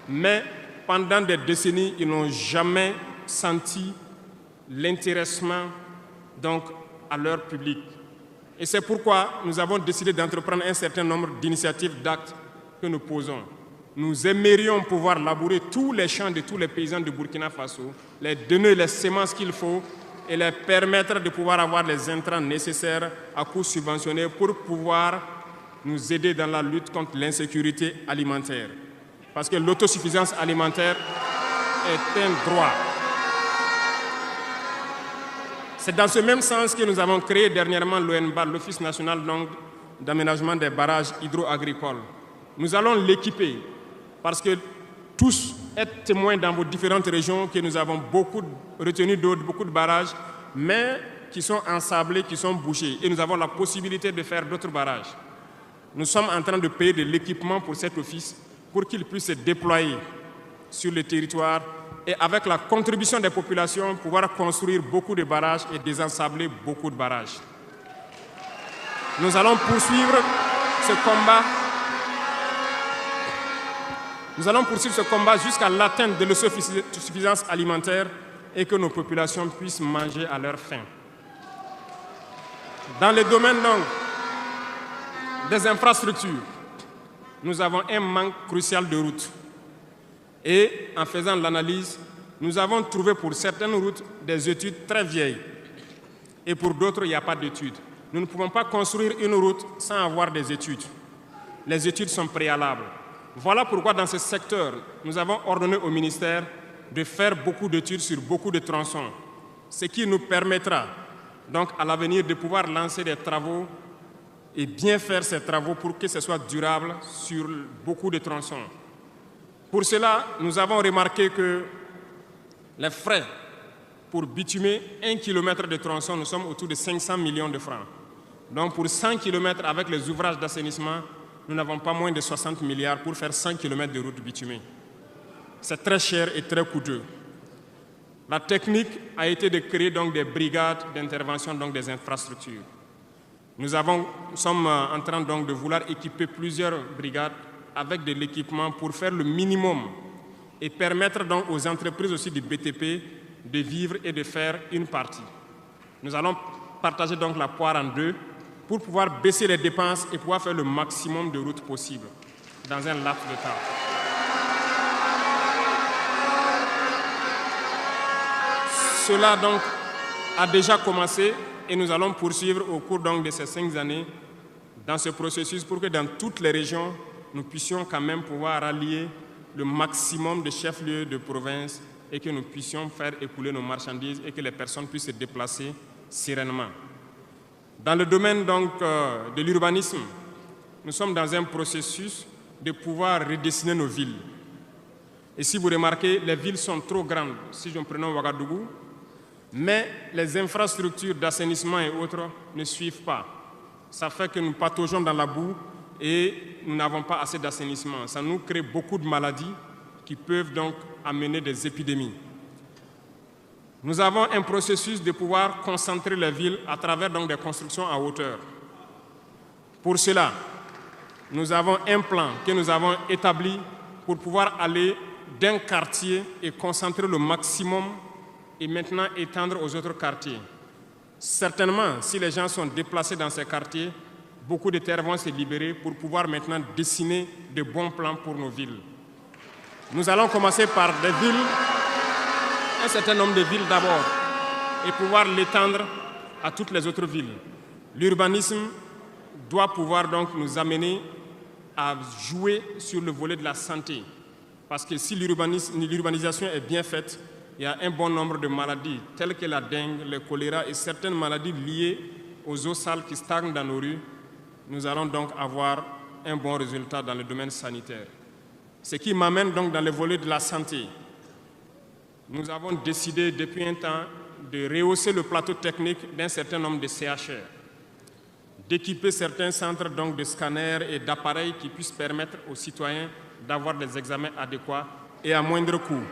Mais pendant des décennies, ils n'ont jamais senti l'intéressement donc à leur public. Et c'est pourquoi nous avons décidé d'entreprendre un certain nombre d'initiatives, d'actes que nous posons. Nous aimerions pouvoir labourer tous les champs de tous les paysans de Burkina Faso, les donner les semences qu'il faut et les permettre de pouvoir avoir les intrants nécessaires à coûts subventionnés pour pouvoir nous aider dans la lutte contre l'insécurité alimentaire. Parce que l'autosuffisance alimentaire est un droit. C'est dans ce même sens que nous avons créé dernièrement l'ONBA, l'Office national d'aménagement des barrages hydro-agricoles. Nous allons l'équiper parce que tous êtes témoins dans vos différentes régions que nous avons beaucoup retenu d'eau, beaucoup de barrages, mais qui sont ensablés, qui sont bouchés. Et nous avons la possibilité de faire d'autres barrages. Nous sommes en train de payer de l'équipement pour cet office pour qu'il puisse se déployer sur le territoire et avec la contribution des populations, pouvoir construire beaucoup de barrages et désensabler beaucoup de barrages. Nous allons poursuivre ce combat. Nous allons poursuivre ce combat jusqu'à l'atteinte de l'autosuffisance alimentaire et que nos populations puissent manger à leur faim. Dans le domaine donc, des infrastructures, nous avons un manque crucial de routes. Et en faisant l'analyse, nous avons trouvé pour certaines routes des études très vieilles. Et pour d'autres, il n'y a pas d'études. Nous ne pouvons pas construire une route sans avoir des études. Les études sont préalables. Voilà pourquoi dans ce secteur, nous avons ordonné au ministère de faire beaucoup d'études sur beaucoup de tronçons, ce qui nous permettra donc à l'avenir de pouvoir lancer des travaux et bien faire ces travaux pour que ce soit durable sur beaucoup de tronçons. Pour cela, nous avons remarqué que les frais pour bitumer 1 km de tronçon, nous sommes autour de 500 millions de francs. Donc pour 100 km avec les ouvrages d'assainissement, nous n'avons pas moins de 60 milliards pour faire 100 km de route bitumée. C'est très cher et très coûteux. La technique a été de créer donc des brigades d'intervention, donc des infrastructures. Nous sommes en train donc de vouloir équiper plusieurs brigades avec de l'équipement pour faire le minimum et permettre donc aux entreprises aussi du BTP de vivre et de faire une partie. Nous allons partager donc la poire en deux pour pouvoir baisser les dépenses et pouvoir faire le maximum de routes possibles dans un laps de temps. Cela donc a déjà commencé et nous allons poursuivre au cours donc de ces 5 années dans ce processus pour que dans toutes les régions, nous puissions quand même pouvoir rallier le maximum de chefs-lieux de province et que nous puissions faire écouler nos marchandises et que les personnes puissent se déplacer sereinement. Dans le domaine donc, de l'urbanisme, nous sommes dans un processus de pouvoir redessiner nos villes. Et si vous remarquez, les villes sont trop grandes, si je prends Ouagadougou, mais les infrastructures d'assainissement et autres ne suivent pas. Ça fait que nous pataugeons dans la boue et nous n'avons pas assez d'assainissement. Ça nous crée beaucoup de maladies qui peuvent donc amener des épidémies. Nous avons un processus de pouvoir concentrer les villes à travers donc des constructions à hauteur. Pour cela, nous avons un plan que nous avons établi pour pouvoir aller d'un quartier et concentrer le maximum et maintenant étendre aux autres quartiers. Certainement, si les gens sont déplacés dans ces quartiers, beaucoup de terres vont se libérer pour pouvoir maintenant dessiner de bons plans pour nos villes. Nous allons commencer par des villes, un certain nombre de villes d'abord, et pouvoir l'étendre à toutes les autres villes. L'urbanisme doit pouvoir donc nous amener à jouer sur le volet de la santé. Parce que si l'urbanisation est bien faite, il y a un bon nombre de maladies telles que la dengue, le choléra et certaines maladies liées aux eaux sales qui stagnent dans nos rues. Nous allons donc avoir un bon résultat dans le domaine sanitaire. Ce qui m'amène donc dans le volet de la santé. Nous avons décidé depuis un temps de rehausser le plateau technique d'un certain nombre de CHR, d'équiper certains centres donc de scanners et d'appareils qui puissent permettre aux citoyens d'avoir des examens adéquats et à moindre coût.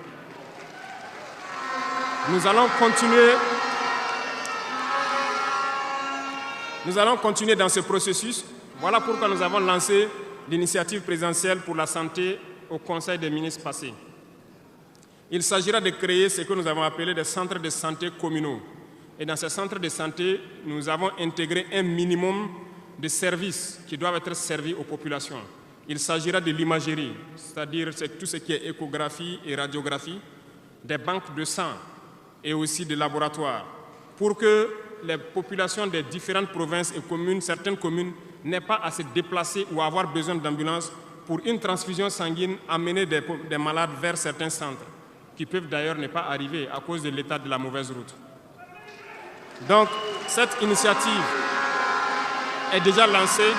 Nous allons continuer dans ce processus. Voilà pourquoi nous avons lancé l'initiative présidentielle pour la santé au Conseil des ministres passé. Il s'agira de créer ce que nous avons appelé des centres de santé communaux. Et dans ces centres de santé, nous avons intégré un minimum de services qui doivent être servis aux populations. Il s'agira de l'imagerie, c'est-à-dire tout ce qui est échographie et radiographie, des banques de sang et aussi des laboratoires, pour que les populations des différentes provinces et communes, certaines communes, n'aient pas à se déplacer ou à avoir besoin d'ambulance pour une transfusion sanguine, amener des malades vers certains centres, qui peuvent d'ailleurs ne pas arriver à cause de l'état de la mauvaise route. Donc, cette initiative est déjà lancée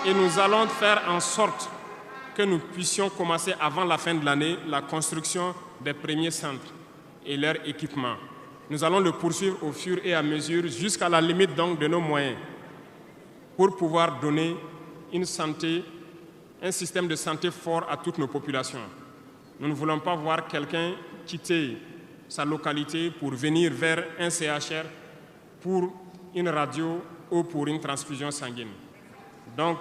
et nous allons faire en sorte que nous puissions commencer avant la fin de l'année la construction des premiers centres et leur équipement. Nous allons le poursuivre au fur et à mesure jusqu'à la limite donc de nos moyens pour pouvoir donner une santé, un système de santé fort à toutes nos populations. Nous ne voulons pas voir quelqu'un quitter sa localité pour venir vers un CHR pour une radio ou pour une transfusion sanguine. Donc,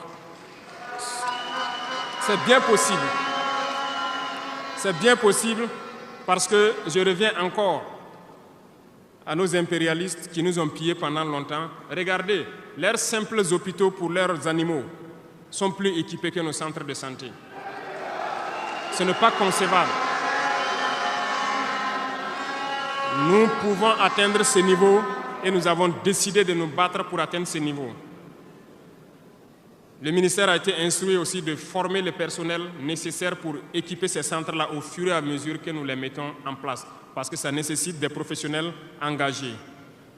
c'est bien possible. C'est bien possible parce que je reviens encore à nos impérialistes qui nous ont pillés pendant longtemps. Regardez, leurs simples hôpitaux pour leurs animaux sont plus équipés que nos centres de santé. Ce n'est pas concevable. Nous pouvons atteindre ce niveau et nous avons décidé de nous battre pour atteindre ce niveau. Le ministère a été instruit aussi de former le personnel nécessaire pour équiper ces centres-là au fur et à mesure que nous les mettons en place, parce que ça nécessite des professionnels engagés.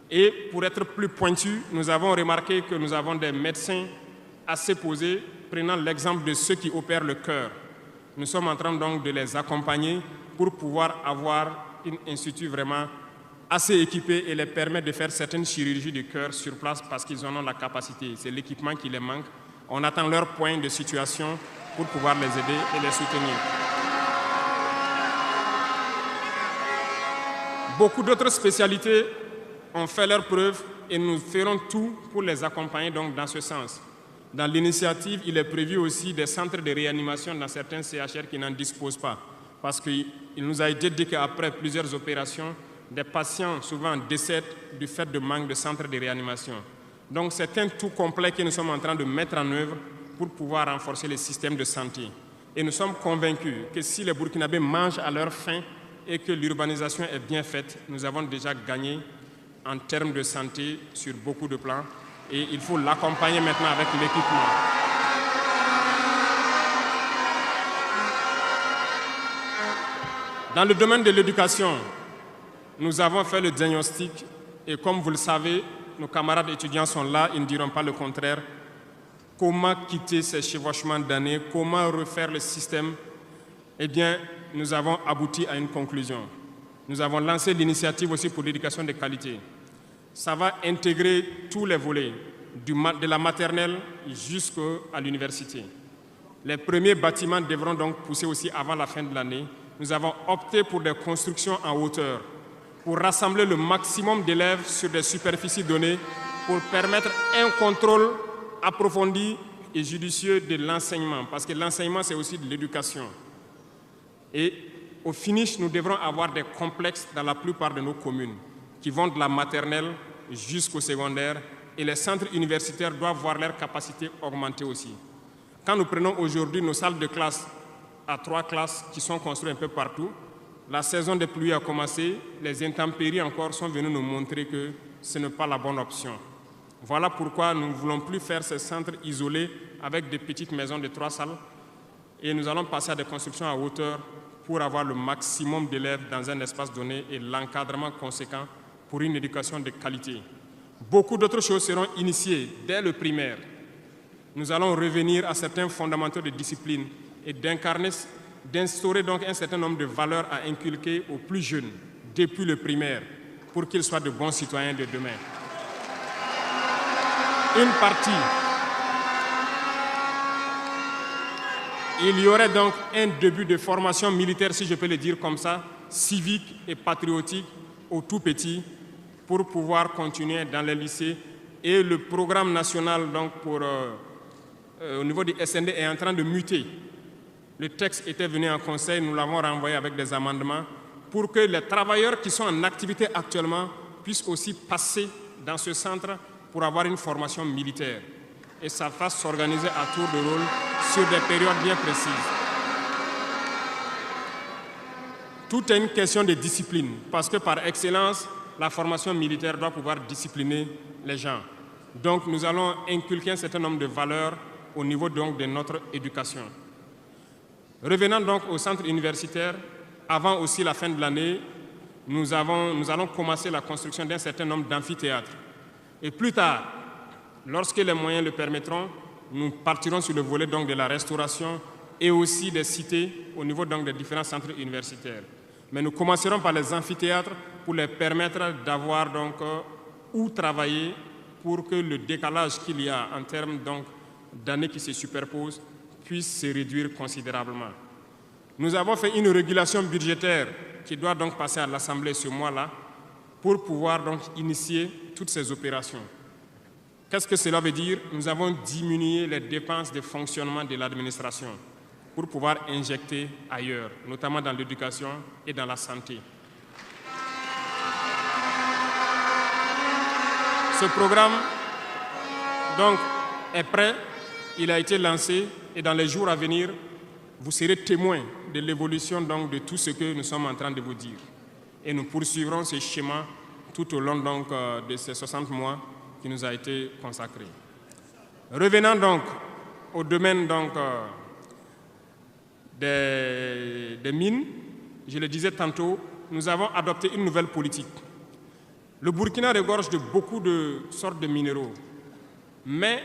Et pour être plus pointu, nous avons remarqué que nous avons des médecins assez posés, prenant l'exemple de ceux qui opèrent le cœur. Nous sommes en train donc de les accompagner pour pouvoir avoir un institut vraiment assez équipé et les permettre de faire certaines chirurgies du cœur sur place parce qu'ils en ont la capacité. C'est l'équipement qui les manque. On attend leur point de situation pour pouvoir les aider et les soutenir. Beaucoup d'autres spécialités ont fait leurs preuves et nous ferons tout pour les accompagner donc dans ce sens. Dans l'initiative, il est prévu aussi des centres de réanimation dans certains CHR qui n'en disposent pas. Parce qu'il nous a été dit qu'après plusieurs opérations, des patients souvent décèdent du fait de manque de centres de réanimation. Donc c'est un tout complet que nous sommes en train de mettre en œuvre pour pouvoir renforcer le système de santé. Et nous sommes convaincus que si les Burkinabés mangent à leur faim et que l'urbanisation est bien faite, nous avons déjà gagné en termes de santé sur beaucoup de plans. Et il faut l'accompagner maintenant avec l'équipement. Dans le domaine de l'éducation, nous avons fait le diagnostic et comme vous le savez, nos camarades étudiants sont là, ils ne diront pas le contraire. Comment quitter ces chevauchements d'années, comment refaire le système? Eh bien, nous avons abouti à une conclusion. Nous avons lancé l'initiative aussi pour l'éducation de qualité. Ça va intégrer tous les volets, de la maternelle jusqu'à l'université. Les premiers bâtiments devront donc pousser aussi avant la fin de l'année. Nous avons opté pour des constructions en hauteur, pour rassembler le maximum d'élèves sur des superficies données, pour permettre un contrôle approfondi et judicieux de l'enseignement, parce que l'enseignement, c'est aussi de l'éducation. Et au finish, nous devrons avoir des complexes dans la plupart de nos communes, qui vont de la maternelle jusqu'au secondaire, et les centres universitaires doivent voir leur capacité augmenter aussi. Quand nous prenons aujourd'hui nos salles de classe à 3 classes qui sont construites un peu partout, la saison des pluies a commencé, les intempéries encore sont venues nous montrer que ce n'est pas la bonne option. Voilà pourquoi nous ne voulons plus faire ces centres isolés avec des petites maisons de 3 salles et nous allons passer à des constructions à hauteur pour avoir le maximum d'élèves dans un espace donné et l'encadrement conséquent pour une éducation de qualité. Beaucoup d'autres choses seront initiées dès le primaire. Nous allons revenir à certains fondamentaux de discipline et d'instaurer donc un certain nombre de valeurs à inculquer aux plus jeunes depuis le primaire pour qu'ils soient de bons citoyens de demain. Une partie. Il y aurait donc un début de formation militaire, si je peux le dire comme ça, civique et patriotique au tout petit pour pouvoir continuer dans les lycées. Et le programme national donc au niveau du SND est en train de muter. Le texte était venu en conseil, nous l'avons renvoyé avec des amendements pour que les travailleurs qui sont en activité actuellement puissent aussi passer dans ce centre pour avoir une formation militaire et ça fasse s'organiser à tour de rôle sur des périodes bien précises. Tout est une question de discipline parce que par excellence, la formation militaire doit pouvoir discipliner les gens. Donc nous allons inculquer un certain nombre de valeurs au niveau donc de notre éducation. Revenant donc au centre universitaire, avant aussi la fin de l'année, nous allons commencer la construction d'un certain nombre d'amphithéâtres. Et plus tard, lorsque les moyens le permettront, nous partirons sur le volet donc, de la restauration et aussi des cités au niveau donc, des différents centres universitaires. Mais nous commencerons par les amphithéâtres pour les permettre d'avoir donc où travailler pour que le décalage qu'il y a en termes d'années qui se superposent puisse se réduire considérablement. Nous avons fait une régulation budgétaire qui doit donc passer à l'Assemblée ce mois-là pour pouvoir donc initier toutes ces opérations. Qu'est-ce que cela veut dire? Nous avons diminué les dépenses de fonctionnement de l'administration pour pouvoir injecter ailleurs, notamment dans l'éducation et dans la santé. Ce programme donc, est prêt, il a été lancé et dans les jours à venir, vous serez témoins de l'évolution donc, de tout ce que nous sommes en train de vous dire. Et nous poursuivrons ce schéma tout au long donc, de ces 60 mois qui nous a été consacré. Revenant donc au domaine donc, des mines, je le disais tantôt, nous avons adopté une nouvelle politique. Le Burkina regorge de beaucoup de sortes de minéraux, mais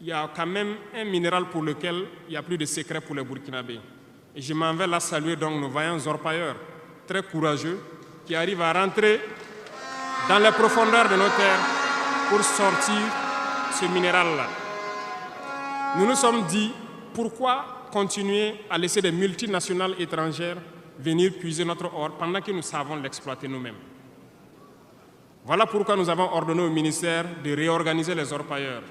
il y a quand même un minéral pour lequel il n'y a plus de secret pour les Burkinabés. Et je m'en vais là saluer donc nos vaillants orpailleurs, très courageux, qui arrivent à rentrer dans les profondeurs de nos terres pour sortir ce minéral-là. Nous nous sommes dit, pourquoi continuer à laisser des multinationales étrangères venir puiser notre or pendant que nous savons l'exploiter nous-mêmes? Voilà pourquoi nous avons ordonné au ministère de réorganiser les orpailleurs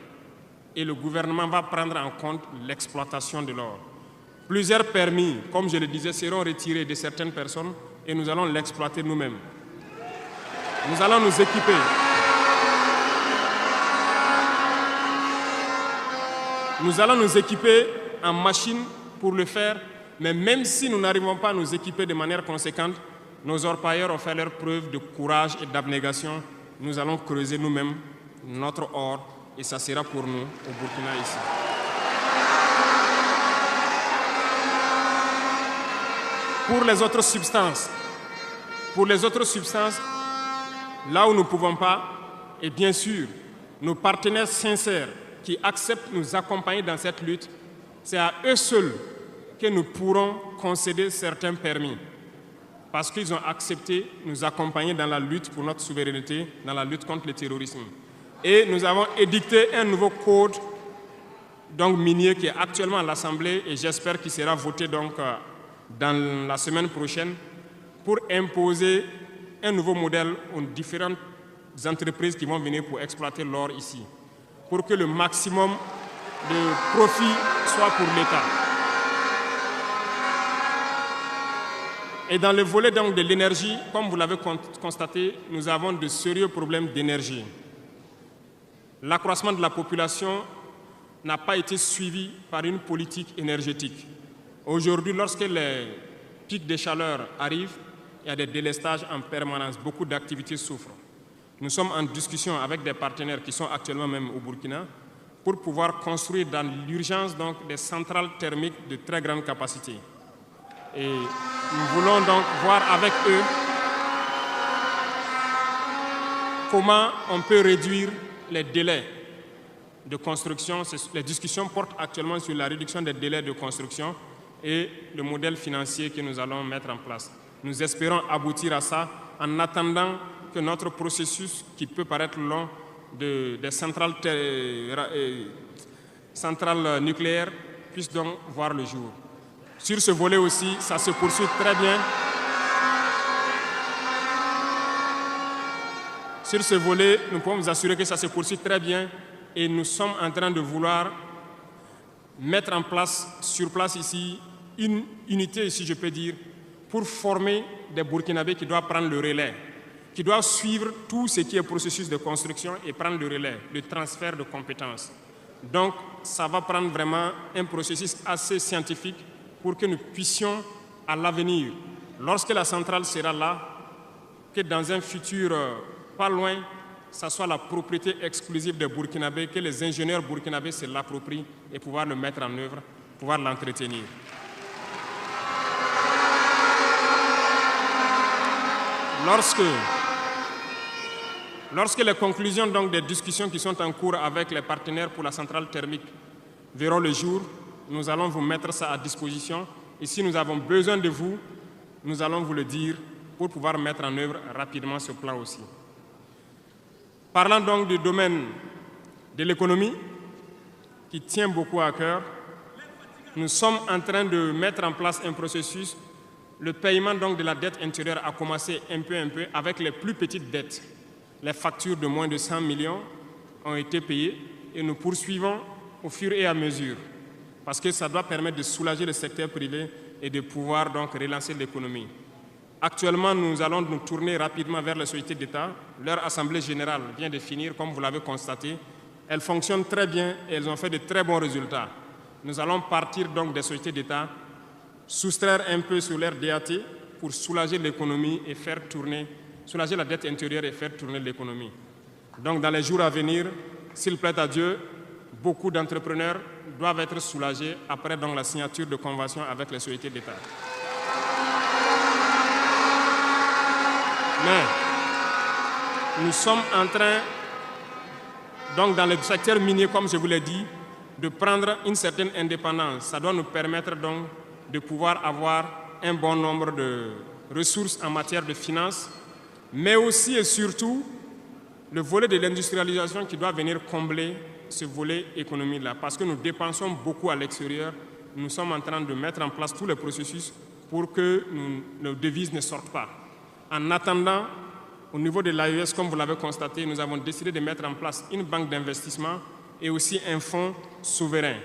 et le gouvernement va prendre en compte l'exploitation de l'or. Plusieurs permis, comme je le disais, seront retirés de certaines personnes et nous allons l'exploiter nous-mêmes. Nous allons nous équiper. Nous allons nous équiper en machines pour le faire, mais même si nous n'arrivons pas à nous équiper de manière conséquente, nos orpailleurs ont fait leur preuve de courage et d'abnégation. Nous allons creuser nous-mêmes notre or et ça sera pour nous au Burkina ici. Pour les autres substances, là où nous ne pouvons pas, et bien sûr, nos partenaires sincères qui acceptent de nous accompagner dans cette lutte, c'est à eux seuls que nous pourrons concéder certains permis. Parce qu'ils ont accepté de nous accompagner dans la lutte pour notre souveraineté, dans la lutte contre le terrorisme. Et nous avons édicté un nouveau code donc, minier qui est actuellement à l'Assemblée et j'espère qu'il sera voté donc, dans la semaine prochaine pour imposer un nouveau modèle aux différentes entreprises qui vont venir pour exploiter l'or ici, pour que le maximum de profit soit pour l'État. Et dans le volet donc, de l'énergie, comme vous l'avez constaté, nous avons de sérieux problèmes d'énergie. L'accroissement de la population n'a pas été suivi par une politique énergétique. Aujourd'hui, lorsque les pics de chaleur arrivent, il y a des délestages en permanence, beaucoup d'activités souffrent. Nous sommes en discussion avec des partenaires qui sont actuellement même au Burkina pour pouvoir construire dans l'urgence donc, des centrales thermiques de très grande capacité. Et nous voulons donc voir avec eux comment on peut réduire les délais de construction. Les discussions portent actuellement sur la réduction des délais de construction et le modèle financier que nous allons mettre en place. Nous espérons aboutir à ça en attendant que notre processus, qui peut paraître long, des centrales nucléaires puisse donc voir le jour. Sur ce volet aussi, ça se poursuit très bien. Sur ce volet, nous pouvons vous assurer que ça se poursuit très bien et nous sommes en train de vouloir mettre en place, sur place ici, une unité, si je peux dire, pour former des Burkinabés qui doivent prendre le relais, qui doivent suivre tout ce qui est processus de construction et prendre le relais, le transfert de compétences. Donc, ça va prendre vraiment un processus assez scientifique pour que nous puissions, à l'avenir, lorsque la centrale sera là, que dans un futur pas loin, ça soit la propriété exclusive des Burkinabés, que les ingénieurs burkinabés se l'approprient et pouvoir le mettre en œuvre, pouvoir l'entretenir. Lorsque les conclusions donc, des discussions qui sont en cours avec les partenaires pour la centrale thermique verront le jour, nous allons vous mettre ça à disposition. Et si nous avons besoin de vous, nous allons vous le dire pour pouvoir mettre en œuvre rapidement ce plan aussi. Parlant donc du domaine de l'économie, qui tient beaucoup à cœur, nous sommes en train de mettre en place un processus. Le paiement donc, de la dette intérieure a commencé un peu avec les plus petites dettes. Les factures de moins de 100 millions ont été payées et nous poursuivons au fur et à mesure parce que ça doit permettre de soulager le secteur privé et de pouvoir donc relancer l'économie. Actuellement, nous allons nous tourner rapidement vers les sociétés d'État. Leur assemblée générale vient de finir, comme vous l'avez constaté. Elles fonctionnent très bien et elles ont fait de très bons résultats. Nous allons partir donc des sociétés d'État, soustraire un peu sur leur DAT pour soulager l'économie et faire tourner, soulager la dette intérieure et faire tourner l'économie. Donc dans les jours à venir, s'il plaît à Dieu, beaucoup d'entrepreneurs doivent être soulagés après donc, la signature de conventions avec les sociétés d'État. Mais nous sommes en train, donc dans le secteur minier, comme je vous l'ai dit, de prendre une certaine indépendance. Ça doit nous permettre donc de pouvoir avoir un bon nombre de ressources en matière de finances, mais aussi et surtout le volet de l'industrialisation qui doit venir combler ce volet économie-là, parce que nous dépensons beaucoup à l'extérieur. Nous sommes en train de mettre en place tous les processus pour que nos devises ne sortent pas. En attendant, au niveau de l'AES, comme vous l'avez constaté, nous avons décidé de mettre en place une banque d'investissement et aussi un fonds souverain.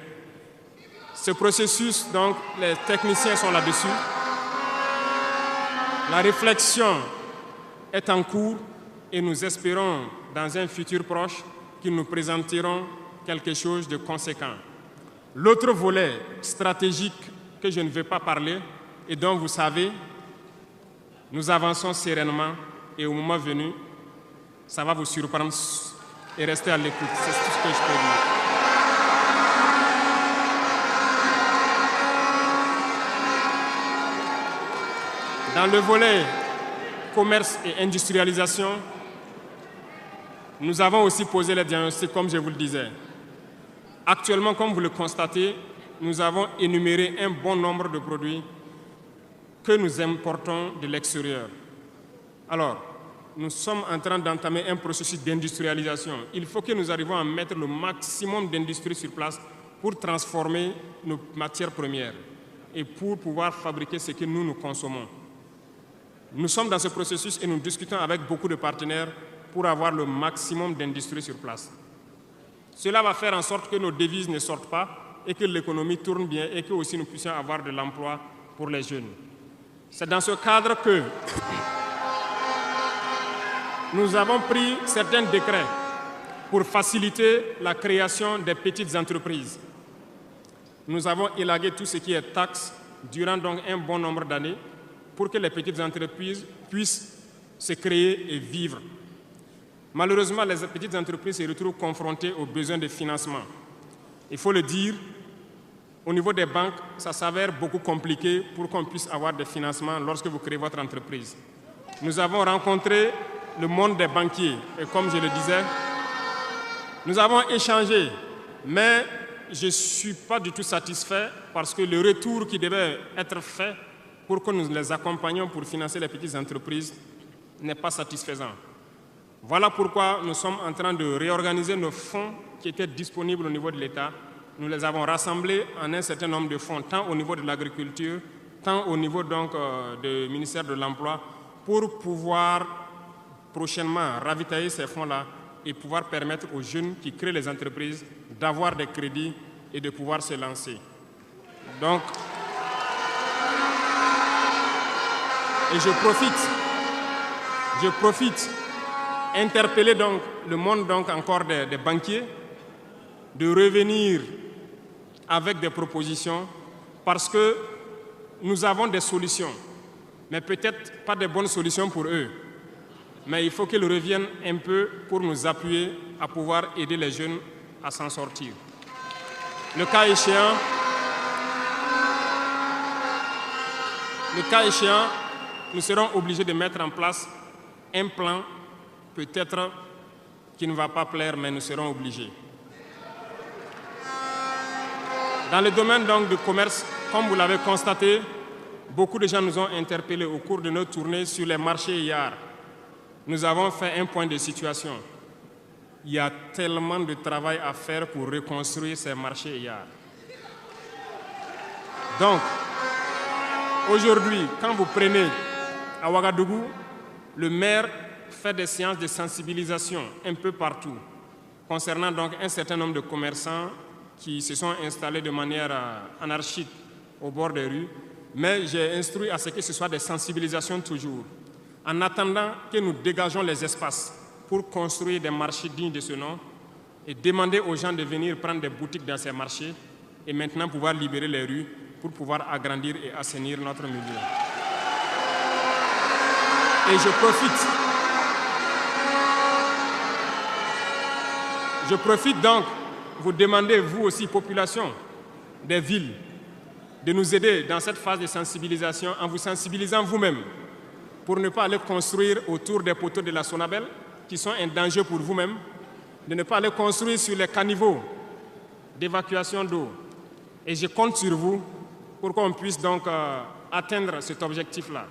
Ce processus, donc, les techniciens sont là-dessus. La réflexion est en cours et nous espérons, dans un futur proche, qu'ils nous présenteront quelque chose de conséquent. L'autre volet stratégique que je ne vais pas parler et dont vous savez, nous avançons sereinement et au moment venu, ça va vous surprendre et rester à l'écoute. C'est tout ce que je peux dire. Dans le volet commerce et industrialisation, nous avons aussi posé les diagnostics, comme je vous le disais. Actuellement, comme vous le constatez, nous avons énuméré un bon nombre de produits que nous importons de l'extérieur. Alors, nous sommes en train d'entamer un processus d'industrialisation. Il faut que nous arrivions à mettre le maximum d'industrie sur place pour transformer nos matières premières et pour pouvoir fabriquer ce que nous consommons. Nous sommes dans ce processus et nous discutons avec beaucoup de partenaires pour avoir le maximum d'industrie sur place. Cela va faire en sorte que nos devises ne sortent pas et que l'économie tourne bien et que aussi nous puissions avoir de l'emploi pour les jeunes. C'est dans ce cadre que nous avons pris certains décrets pour faciliter la création des petites entreprises. Nous avons élagué tout ce qui est taxes durant donc un bon nombre d'années pour que les petites entreprises puissent se créer et vivre. Malheureusement, les petites entreprises se retrouvent confrontées aux besoins de financement. Il faut le dire, au niveau des banques, ça s'avère beaucoup compliqué pour qu'on puisse avoir des financements lorsque vous créez votre entreprise. Nous avons rencontré le monde des banquiers et comme je le disais, nous avons échangé, mais je ne suis pas du tout satisfait parce que le retour qui devait être fait pour que nous les accompagnions pour financer les petites entreprises n'est pas satisfaisant. Voilà pourquoi nous sommes en train de réorganiser nos fonds qui étaient disponibles au niveau de l'État. Nous les avons rassemblés en un certain nombre de fonds, tant au niveau de l'agriculture, tant au niveau donc, du ministère de l'Emploi, pour pouvoir prochainement ravitailler ces fonds-là et pouvoir permettre aux jeunes qui créent les entreprises d'avoir des crédits et de pouvoir se lancer. Donc, et je profite interpeller donc le monde donc encore des banquiers de revenir avec des propositions parce que nous avons des solutions, mais peut-être pas de bonnes solutions pour eux. Mais il faut qu'ils reviennent un peu pour nous appuyer à pouvoir aider les jeunes à s'en sortir. Le cas échéant, nous serons obligés de mettre en place un plan peut-être qui ne va pas plaire, mais nous serons obligés. Dans le domaine donc du commerce, comme vous l'avez constaté, beaucoup de gens nous ont interpellés au cours de nos tournées sur les marchés hier. Nous avons fait un point de situation. Il y a tellement de travail à faire pour reconstruire ces marchés hier. Donc, aujourd'hui, quand vous prenez à Ouagadougou, le maire fait des séances de sensibilisation un peu partout, concernant donc un certain nombre de commerçants qui se sont installés de manière anarchique au bord des rues, mais j'ai instruit à ce que ce soit des sensibilisations toujours, en attendant que nous dégageons les espaces pour construire des marchés dignes de ce nom et demander aux gens de venir prendre des boutiques dans ces marchés et maintenant pouvoir libérer les rues pour pouvoir agrandir et assainir notre milieu. Et je profite donc vous demander, vous aussi, population des villes, de nous aider dans cette phase de sensibilisation en vous sensibilisant vous-même pour ne pas aller construire autour des poteaux de la Sonabel qui sont un danger pour vous-même, de ne pas aller construire sur les caniveaux d'évacuation d'eau. Et je compte sur vous pour qu'on puisse donc atteindre cet objectif-là.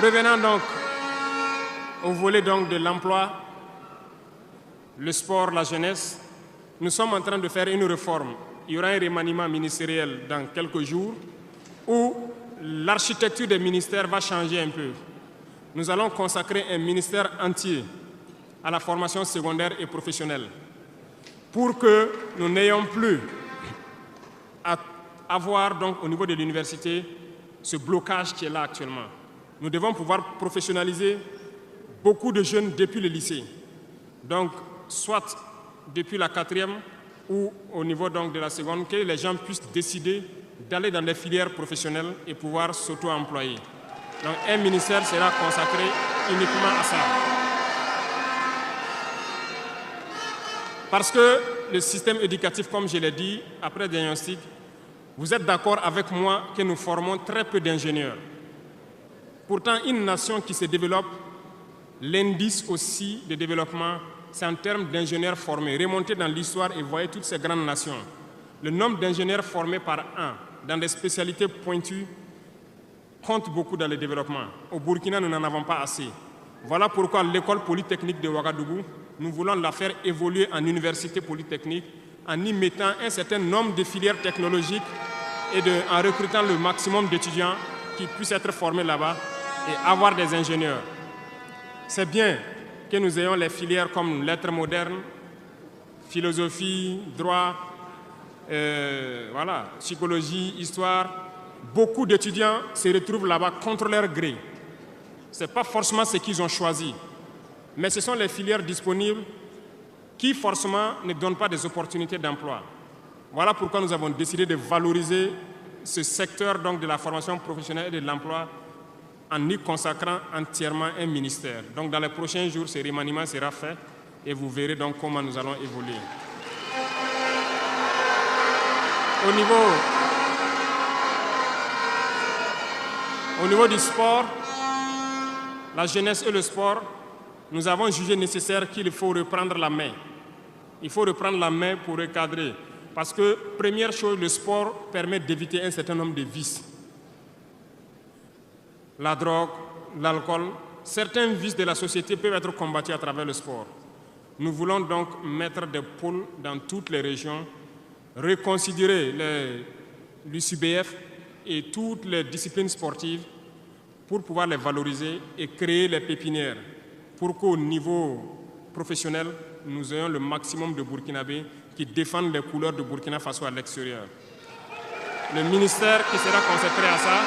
Revenons donc au volet donc de l'emploi, le sport, la jeunesse. Nous sommes en train de faire une réforme. Il y aura un remaniement ministériel dans quelques jours où l'architecture des ministères va changer un peu. Nous allons consacrer un ministère entier à la formation secondaire et professionnelle pour que nous n'ayons plus à avoir donc, au niveau de l'université ce blocage qui est là actuellement. Nous devons pouvoir professionnaliser beaucoup de jeunes depuis le lycée. Donc, soit depuis la 4e ou au niveau donc, de la seconde, que les gens puissent décider d'aller dans les filières professionnelles et pouvoir s'auto-employer. Donc, un ministère sera consacré uniquement à ça. Parce que le système éducatif, comme je l'ai dit, après diagnostic, vous êtes d'accord avec moi que nous formons très peu d'ingénieurs. Pourtant, une nation qui se développe, l'indice aussi de développement, c'est en termes d'ingénieurs formés. Remontez dans l'histoire et voyez toutes ces grandes nations. Le nombre d'ingénieurs formés par an dans des spécialités pointues compte beaucoup dans le développement. Au Burkina, nous n'en avons pas assez. Voilà pourquoi l'école polytechnique de Ouagadougou, nous voulons la faire évoluer en université polytechnique en y mettant un certain nombre de filières technologiques et en recrutant le maximum d'étudiants qui puissent être formés là-bas et avoir des ingénieurs. C'est bien que nous ayons les filières comme lettres modernes, philosophie, droit, voilà, psychologie, histoire. Beaucoup d'étudiants se retrouvent là-bas contre leur gré. Ce n'est pas forcément ce qu'ils ont choisi, mais ce sont les filières disponibles qui forcément ne donnent pas des opportunités d'emploi. Voilà pourquoi nous avons décidé de valoriser ce secteur donc, de la formation professionnelle et de l'emploi en y consacrant entièrement un ministère. Donc dans les prochains jours, ce remaniement sera fait et vous verrez donc comment nous allons évoluer. Au niveau du sport, la jeunesse et le sport, nous avons jugé nécessaire qu'il faut reprendre la main. Il faut reprendre la main pour recadrer. Parce que, première chose, le sport permet d'éviter un certain nombre de vices. La drogue, l'alcool, certains vices de la société peuvent être combattus à travers le sport. Nous voulons donc mettre des pôles dans toutes les régions, reconsidérer l'UCBF et toutes les disciplines sportives pour pouvoir les valoriser et créer les pépinières pour qu'au niveau professionnel, nous ayons le maximum de Burkinabés qui défendent les couleurs de Burkina Faso à l'extérieur. Le ministère qui sera consacré à ça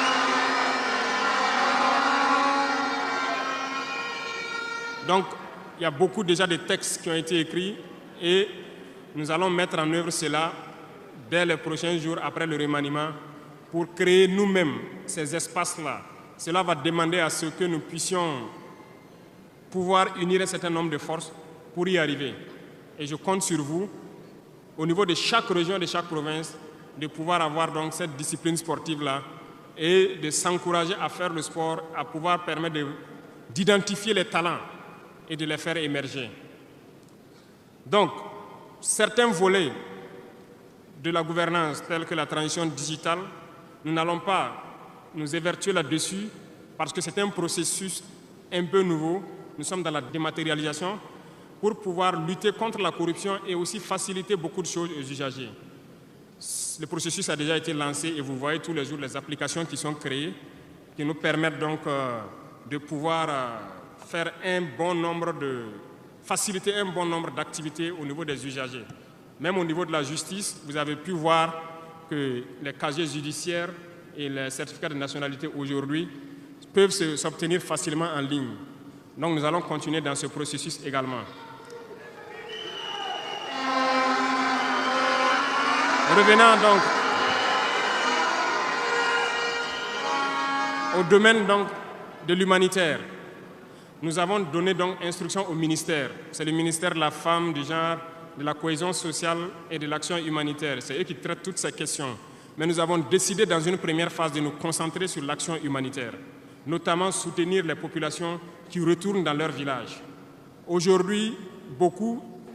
donc, il y a beaucoup déjà de textes qui ont été écrits et nous allons mettre en œuvre cela dès les prochains jours après le remaniement pour créer nous-mêmes ces espaces-là. Cela va demander à ce que nous puissions pouvoir unir un certain nombre de forces pour y arriver. Et je compte sur vous, au niveau de chaque région, de chaque province, de pouvoir avoir donc cette discipline sportive-là et de s'encourager à faire le sport, à pouvoir permettre d'identifier les talents et de les faire émerger. Donc, certains volets de la gouvernance, tels que la transition digitale, nous n'allons pas nous évertuer là-dessus parce que c'est un processus un peu nouveau. Nous sommes dans la dématérialisation pour pouvoir lutter contre la corruption et aussi faciliter beaucoup de choses aux usagers. Le processus a déjà été lancé et vous voyez tous les jours les applications qui sont créées qui nous permettent donc de pouvoir faire faciliter un bon nombre d'activités au niveau des usagers. Même au niveau de la justice, vous avez pu voir que les casiers judiciaires et les certificats de nationalité aujourd'hui peuvent s'obtenir facilement en ligne. Donc nous allons continuer dans ce processus également. Revenant donc au domaine donc de l'humanitaire, nous avons donné donc instruction au ministère. C'est le ministère de la Femme, du Genre, de la Cohésion sociale et de l'action humanitaire. C'est eux qui traitent toutes ces questions. Mais nous avons décidé dans une première phase de nous concentrer sur l'action humanitaire, notamment soutenir les populations qui retournent dans leur village. Aujourd'hui,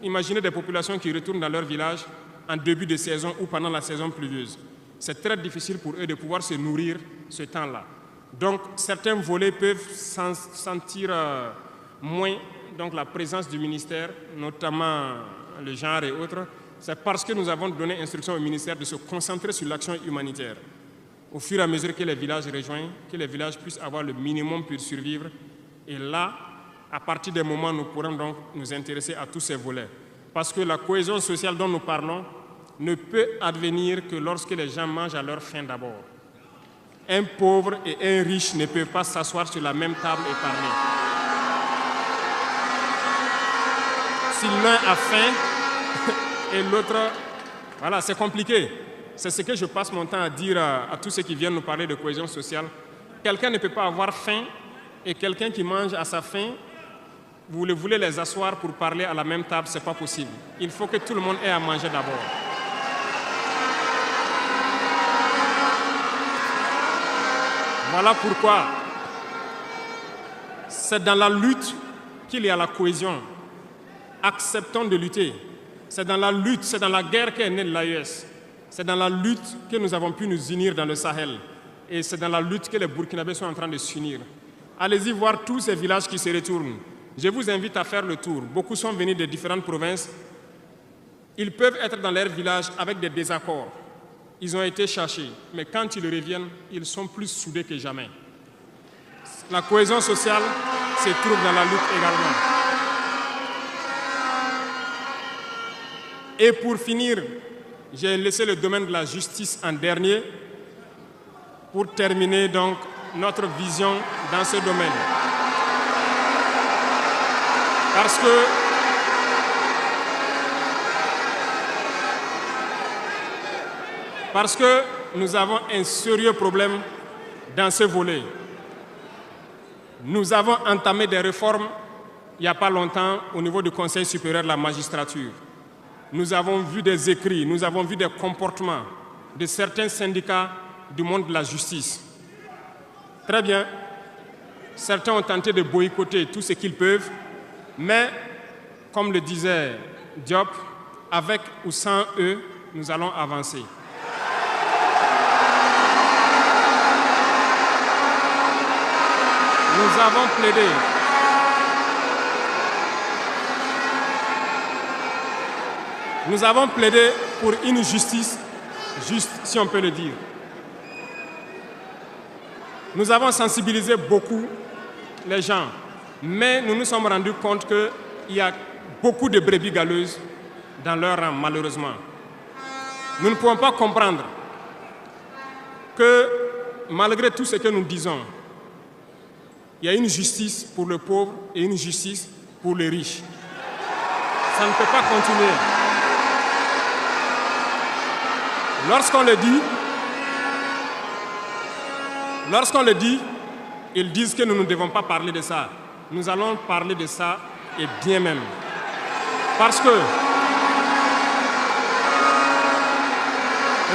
imaginez des populations qui retournent dans leur village en début de saison ou pendant la saison pluvieuse. C'est très difficile pour eux de pouvoir se nourrir ce temps-là. Donc, certains volets peuvent sentir moins donc, la présence du ministère, notamment le genre et autres. C'est parce que nous avons donné instruction au ministère de se concentrer sur l'action humanitaire. Au fur et à mesure que les villages rejoignent, que les villages puissent avoir le minimum pour survivre. Et là, à partir des moments, nous pourrons donc nous intéresser à tous ces volets. Parce que la cohésion sociale dont nous parlons ne peut advenir que lorsque les gens mangent à leur faim d'abord. Un pauvre et un riche ne peuvent pas s'asseoir sur la même table et parler. Si l'un a faim et l'autre... Voilà, c'est compliqué. C'est ce que je passe mon temps à dire à tous ceux qui viennent nous parler de cohésion sociale. Quelqu'un ne peut pas avoir faim et quelqu'un qui mange à sa faim, vous voulez les asseoir pour parler à la même table, ce n'est pas possible. Il faut que tout le monde ait à manger d'abord. Voilà pourquoi c'est dans la lutte qu'il y a la cohésion. Acceptons de lutter. C'est dans la lutte, c'est dans la guerre qu'est née l'AES. C'est dans la lutte que nous avons pu nous unir dans le Sahel. Et c'est dans la lutte que les Burkinabés sont en train de s'unir. Allez-y voir tous ces villages qui se retournent. Je vous invite à faire le tour. Beaucoup sont venus de différentes provinces. Ils peuvent être dans leur village avec des désaccords. Ils ont été cherchés. Mais quand ils reviennent, ils sont plus soudés que jamais. La cohésion sociale se trouve dans la lutte également. Et pour finir, j'ai laissé le domaine de la justice en dernier pour terminer donc notre vision dans ce domaine. Parce que nous avons un sérieux problème dans ce volet. Nous avons entamé des réformes il n'y a pas longtemps au niveau du Conseil supérieur de la magistrature. Nous avons vu des écrits, nous avons vu des comportements de certains syndicats du monde de la justice. Très bien, certains ont tenté de boycotter tout ce qu'ils peuvent, mais comme le disait Diop, avec ou sans eux, nous allons avancer. Nous avons plaidé. Nous avons plaidé pour une justice juste, si on peut le dire. Nous avons sensibilisé beaucoup les gens, mais nous nous sommes rendus compte qu'il y a beaucoup de brebis galeuses dans leur rang, malheureusement. Nous ne pouvons pas comprendre que, malgré tout ce que nous disons, il y a une justice pour le pauvre et une justice pour les riches. Ça ne peut pas continuer. Lorsqu'on le dit, ils disent que nous ne devons pas parler de ça. Nous allons parler de ça et bien même. Parce que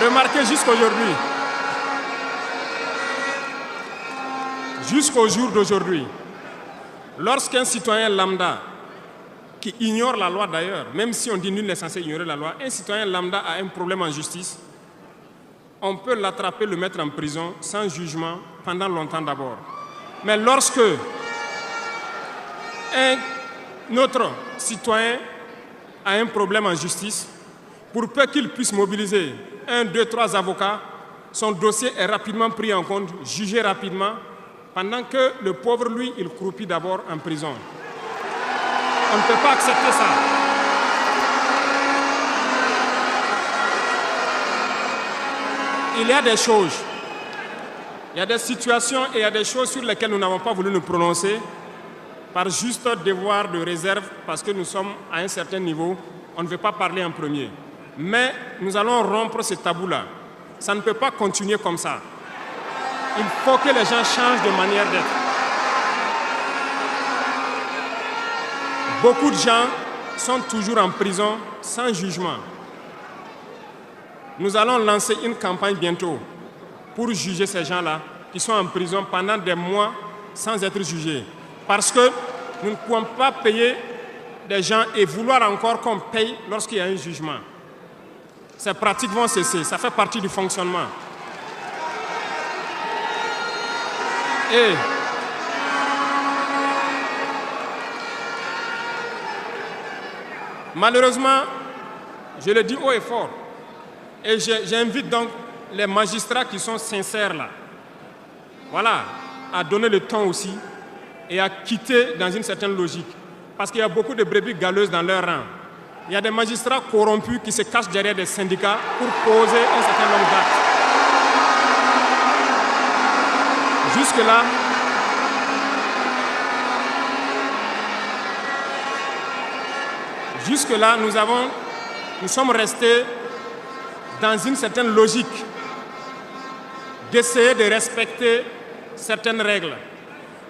Remarquez jusqu'au jour d'aujourd'hui, lorsqu'un citoyen lambda, qui ignore la loi d'ailleurs, même si on dit nul n'est censé ignorer la loi, un citoyen lambda a un problème en justice, on peut l'attraper, le mettre en prison sans jugement pendant longtemps d'abord. Mais lorsque un autre citoyen a un problème en justice, pour peu qu'il puisse mobiliser 1, 2, 3 avocats, son dossier est rapidement pris en compte, jugé rapidement, pendant que le pauvre, lui, il croupit d'abord en prison. On ne peut pas accepter ça. Il y a des choses, il y a des situations et il y a des choses sur lesquelles nous n'avons pas voulu nous prononcer par juste devoir de réserve, parce que nous sommes à un certain niveau, on ne veut pas parler en premier. Mais nous allons rompre ce tabou-là. Ça ne peut pas continuer comme ça. Il faut que les gens changent de manière d'être. Beaucoup de gens sont toujours en prison sans jugement. Nous allons lancer une campagne bientôt pour juger ces gens-là qui sont en prison pendant des mois sans être jugés. Parce que nous ne pouvons pas payer des gens et vouloir encore qu'on paye lorsqu'il y a un jugement. Ces pratiques vont cesser, ça fait partie du fonctionnement. Et malheureusement, je le dis haut et fort, et j'invite donc les magistrats qui sont sincères là, voilà, à donner le ton aussi et à quitter dans une certaine logique. Parce qu'il y a beaucoup de brebis galeuses dans leur rang. Il y a des magistrats corrompus qui se cachent derrière des syndicats pour poser un certain nombre d'actes. Jusque-là, nous sommes restés dans une certaine logique d'essayer de respecter certaines règles.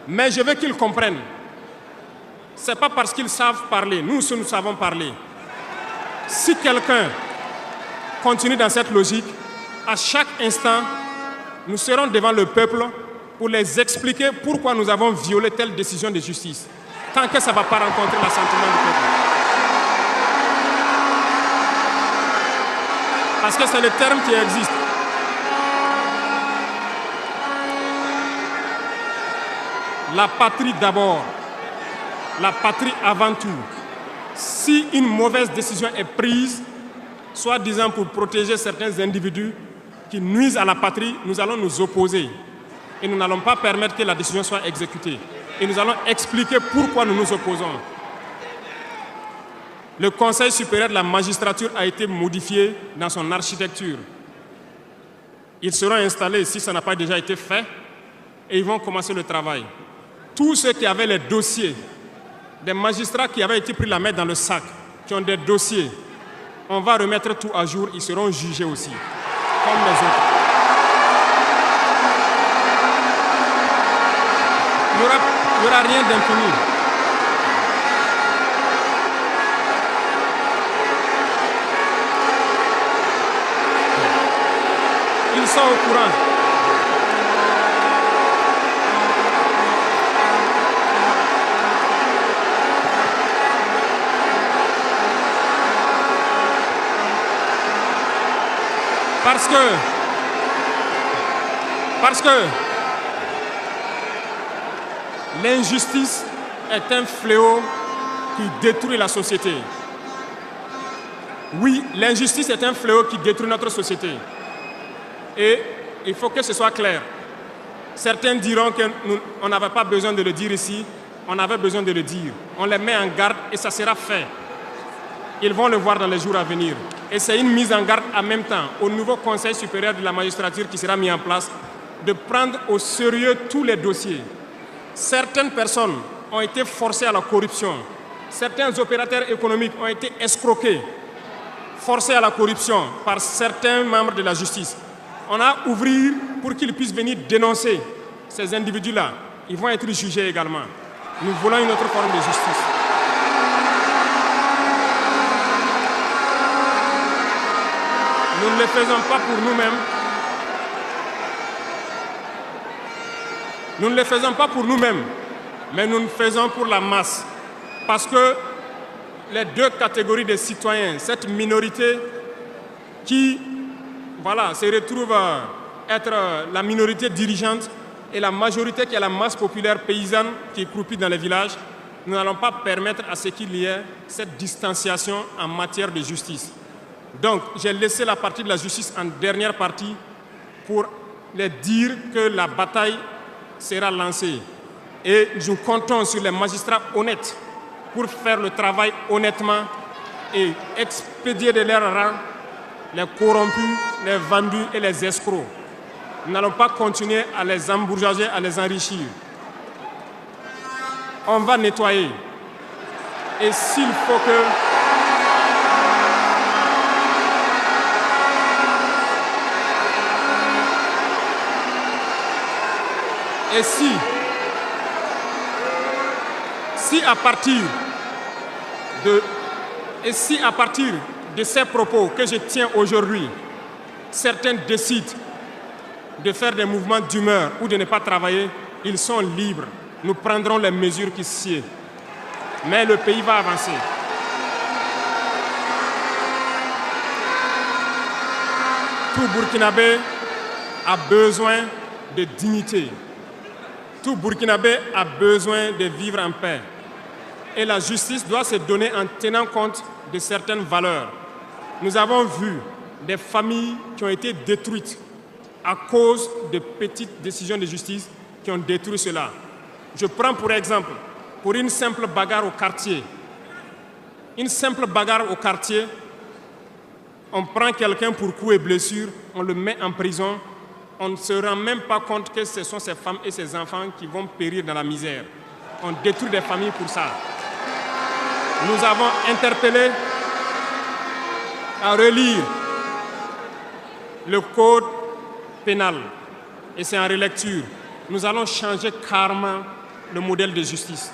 Mais je veux qu'ils comprennent. Ce n'est pas parce qu'ils savent parler, nous savons parler. Si quelqu'un continue dans cette logique, à chaque instant, nous serons devant le peuple pour les expliquer pourquoi nous avons violé telle décision de justice, tant que ça ne va pas rencontrer l'assentiment du peuple. Parce que c'est le terme qui existe. La patrie d'abord, la patrie avant tout. Si une mauvaise décision est prise, soi-disant pour protéger certains individus qui nuisent à la patrie, nous allons nous opposer. Et nous n'allons pas permettre que la décision soit exécutée. Et nous allons expliquer pourquoi nous nous opposons. Le Conseil supérieur de la magistrature a été modifié dans son architecture. Ils seront installés, si ça n'a pas déjà été fait, et ils vont commencer le travail. Tous ceux qui avaient les dossiers, des magistrats qui avaient été pris la main dans le sac, qui ont des dossiers, on va remettre tout à jour, ils seront jugés aussi, comme les autres. Il n'y aura rien d'infini. Ils sont au courant. Parce que l'injustice est un fléau qui détruit la société. Oui, l'injustice est un fléau qui détruit notre société. Et il faut que ce soit clair. Certains diront qu'on n'avait pas besoin de le dire ici, on avait besoin de le dire. On les met en garde et ça sera fait. Ils vont le voir dans les jours à venir. Et c'est une mise en garde en même temps au nouveau Conseil supérieur de la magistrature qui sera mis en place de prendre au sérieux tous les dossiers. Certaines personnes ont été forcées à la corruption. Certains opérateurs économiques ont été escroqués, forcés à la corruption par certains membres de la justice. On a ouvert pour qu'ils puissent venir dénoncer ces individus-là. Ils vont être jugés également. Nous voulons une autre forme de justice. Nous ne le faisons pas pour nous-mêmes. Nous ne le faisons pas pour nous-mêmes, mais nous le faisons pour la masse. Parce que les deux catégories de citoyens, cette minorité qui se retrouve être la minorité dirigeante et la majorité qui est la masse populaire paysanne qui croupit dans les villages, nous n'allons pas permettre à ce qu'il y ait cette distanciation en matière de justice. Donc, j'ai laissé la partie de la justice en dernière partie pour les dire que la bataille sera lancée. Et nous comptons sur les magistrats honnêtes pour faire le travail honnêtement et expédier de leur rang les corrompus, les vendus et les escrocs. Nous n'allons pas continuer à les embourgeoiser, à les enrichir. On va nettoyer. Et s'il faut que... Et si à partir de ces propos que je tiens aujourd'hui, certains décident de faire des mouvements d'humeur ou de ne pas travailler, ils sont libres. Nous prendrons les mesures qui sied. Mais le pays va avancer. Tout Burkinabé a besoin de dignité. Tout Burkinabé a besoin de vivre en paix. Et la justice doit se donner en tenant compte de certaines valeurs. Nous avons vu des familles qui ont été détruites à cause de petites décisions de justice qui ont détruit cela. Je prends pour exemple, pour une simple bagarre au quartier. Une simple bagarre au quartier, on prend quelqu'un pour coups et blessures, on le met en prison, on ne se rend même pas compte que ce sont ces femmes et ces enfants qui vont périr dans la misère. On détruit des familles pour ça. Nous avons interpellé à relire le code pénal et c'est en relecture. Nous allons changer carrément le modèle de justice.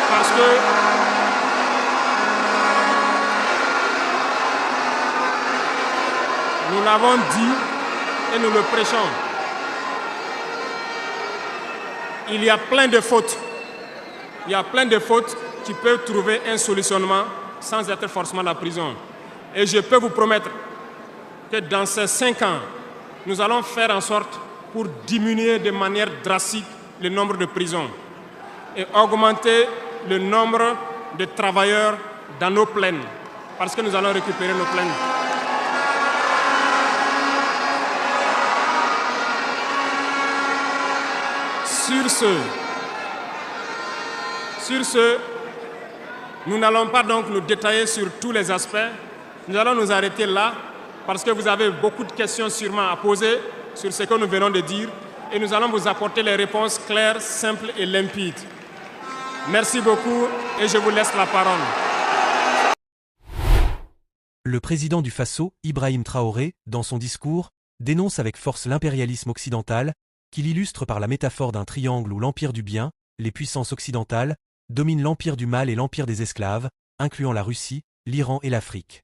Parce que nous l'avons dit et nous le prêchons. Il y a plein de fautes. Il y a plein de fautes qui peuvent trouver un solutionnement sans être forcément la prison. Et je peux vous promettre que dans ces 5 ans, nous allons faire en sorte pour diminuer de manière drastique le nombre de prisons et augmenter le nombre de travailleurs dans nos plaines, parce que nous allons récupérer nos plaines. Sur ce, nous n'allons pas donc nous détailler sur tous les aspects. Nous allons nous arrêter là parce que vous avez beaucoup de questions sûrement à poser sur ce que nous venons de dire et nous allons vous apporter les réponses claires, simples et limpides. Merci beaucoup et je vous laisse la parole. Le président du Faso, Ibrahim Traoré, dans son discours, dénonce avec force l'impérialisme occidental, qu'il illustre par la métaphore d'un triangle où l'empire du bien, les puissances occidentales, domine l'empire du mal et l'empire des esclaves, incluant la Russie, l'Iran et l'Afrique.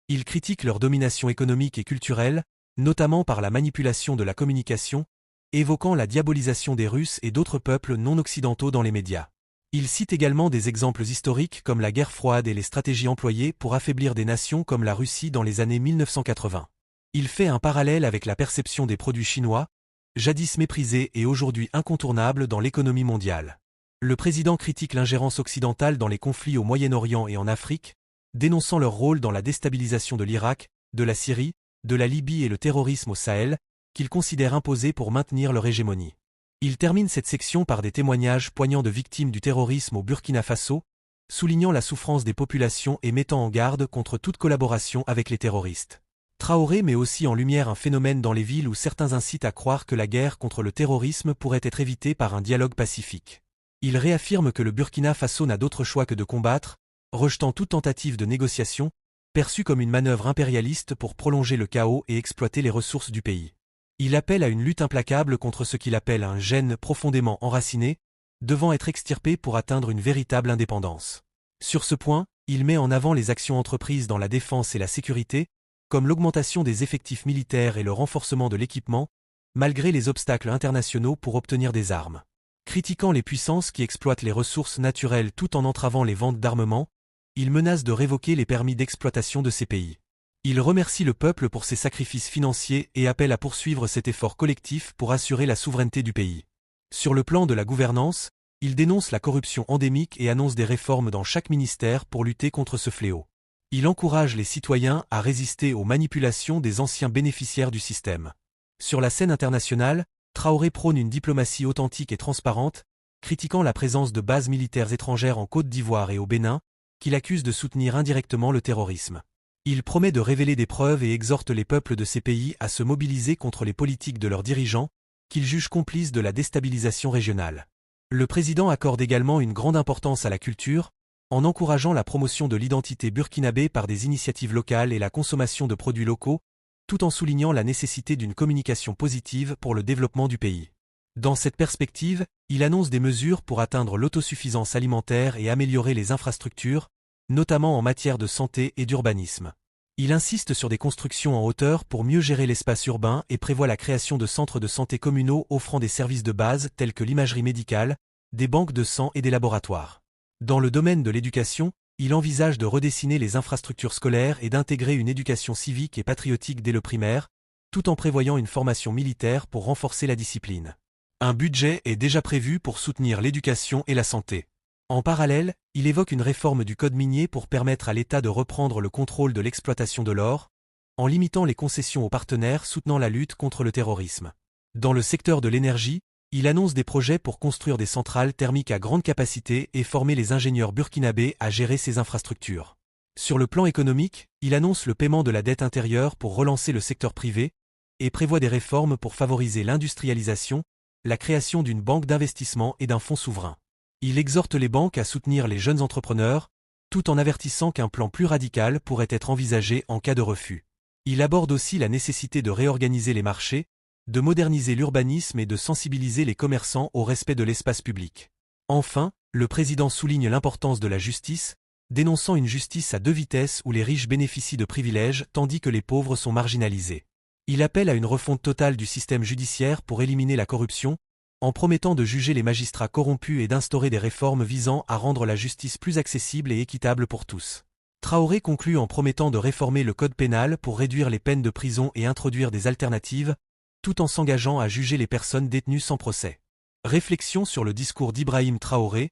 Il critique leur domination économique et culturelle, notamment par la manipulation de la communication, évoquant la diabolisation des Russes et d'autres peuples non occidentaux dans les médias. Il cite également des exemples historiques comme la guerre froide et les stratégies employées pour affaiblir des nations comme la Russie dans les années 1980. Il fait un parallèle avec la perception des produits chinois, jadis méprisés et aujourd'hui incontournables dans l'économie mondiale. Le président critique l'ingérence occidentale dans les conflits au Moyen-Orient et en Afrique, dénonçant leur rôle dans la déstabilisation de l'Irak, de la Syrie, de la Libye et le terrorisme au Sahel, qu'il considère imposés pour maintenir leur hégémonie. Il termine cette section par des témoignages poignants de victimes du terrorisme au Burkina Faso, soulignant la souffrance des populations et mettant en garde contre toute collaboration avec les terroristes. Traoré met aussi en lumière un phénomène dans les villes où certains incitent à croire que la guerre contre le terrorisme pourrait être évitée par un dialogue pacifique. Il réaffirme que le Burkina Faso n'a d'autre choix que de combattre, rejetant toute tentative de négociation, perçue comme une manœuvre impérialiste pour prolonger le chaos et exploiter les ressources du pays. Il appelle à une lutte implacable contre ce qu'il appelle un gène profondément enraciné, devant être extirpé pour atteindre une véritable indépendance. Sur ce point, il met en avant les actions entreprises dans la défense et la sécurité, comme l'augmentation des effectifs militaires et le renforcement de l'équipement, malgré les obstacles internationaux pour obtenir des armes. Critiquant les puissances qui exploitent les ressources naturelles tout en entravant les ventes d'armements, il menace de révoquer les permis d'exploitation de ces pays. Il remercie le peuple pour ses sacrifices financiers et appelle à poursuivre cet effort collectif pour assurer la souveraineté du pays. Sur le plan de la gouvernance, il dénonce la corruption endémique et annonce des réformes dans chaque ministère pour lutter contre ce fléau. Il encourage les citoyens à résister aux manipulations des anciens bénéficiaires du système. Sur la scène internationale, Traoré prône une diplomatie authentique et transparente, critiquant la présence de bases militaires étrangères en Côte d'Ivoire et au Bénin, qu'il accuse de soutenir indirectement le terrorisme. Il promet de révéler des preuves et exhorte les peuples de ces pays à se mobiliser contre les politiques de leurs dirigeants, qu'il juge complices de la déstabilisation régionale. Le président accorde également une grande importance à la culture, en encourageant la promotion de l'identité burkinabé par des initiatives locales et la consommation de produits locaux, tout en soulignant la nécessité d'une communication positive pour le développement du pays. Dans cette perspective, il annonce des mesures pour atteindre l'autosuffisance alimentaire et améliorer les infrastructures, notamment en matière de santé et d'urbanisme. Il insiste sur des constructions en hauteur pour mieux gérer l'espace urbain et prévoit la création de centres de santé communaux offrant des services de base tels que l'imagerie médicale, des banques de sang et des laboratoires. Dans le domaine de l'éducation, il envisage de redessiner les infrastructures scolaires et d'intégrer une éducation civique et patriotique dès le primaire, tout en prévoyant une formation militaire pour renforcer la discipline. Un budget est déjà prévu pour soutenir l'éducation et la santé. En parallèle, il évoque une réforme du code minier pour permettre à l'État de reprendre le contrôle de l'exploitation de l'or, en limitant les concessions aux partenaires soutenant la lutte contre le terrorisme. Dans le secteur de l'énergie, il annonce des projets pour construire des centrales thermiques à grande capacité et former les ingénieurs burkinabés à gérer ces infrastructures. Sur le plan économique, il annonce le paiement de la dette intérieure pour relancer le secteur privé et prévoit des réformes pour favoriser l'industrialisation, la création d'une banque d'investissement et d'un fonds souverain. Il exhorte les banques à soutenir les jeunes entrepreneurs, tout en avertissant qu'un plan plus radical pourrait être envisagé en cas de refus. Il aborde aussi la nécessité de réorganiser les marchés, de moderniser l'urbanisme et de sensibiliser les commerçants au respect de l'espace public. Enfin, le président souligne l'importance de la justice, dénonçant une justice à deux vitesses où les riches bénéficient de privilèges tandis que les pauvres sont marginalisés. Il appelle à une refonte totale du système judiciaire pour éliminer la corruption, en promettant de juger les magistrats corrompus et d'instaurer des réformes visant à rendre la justice plus accessible et équitable pour tous. Traoré conclut en promettant de réformer le code pénal pour réduire les peines de prison et introduire des alternatives, tout en s'engageant à juger les personnes détenues sans procès. Réflexion sur le discours d'Ibrahim Traoré,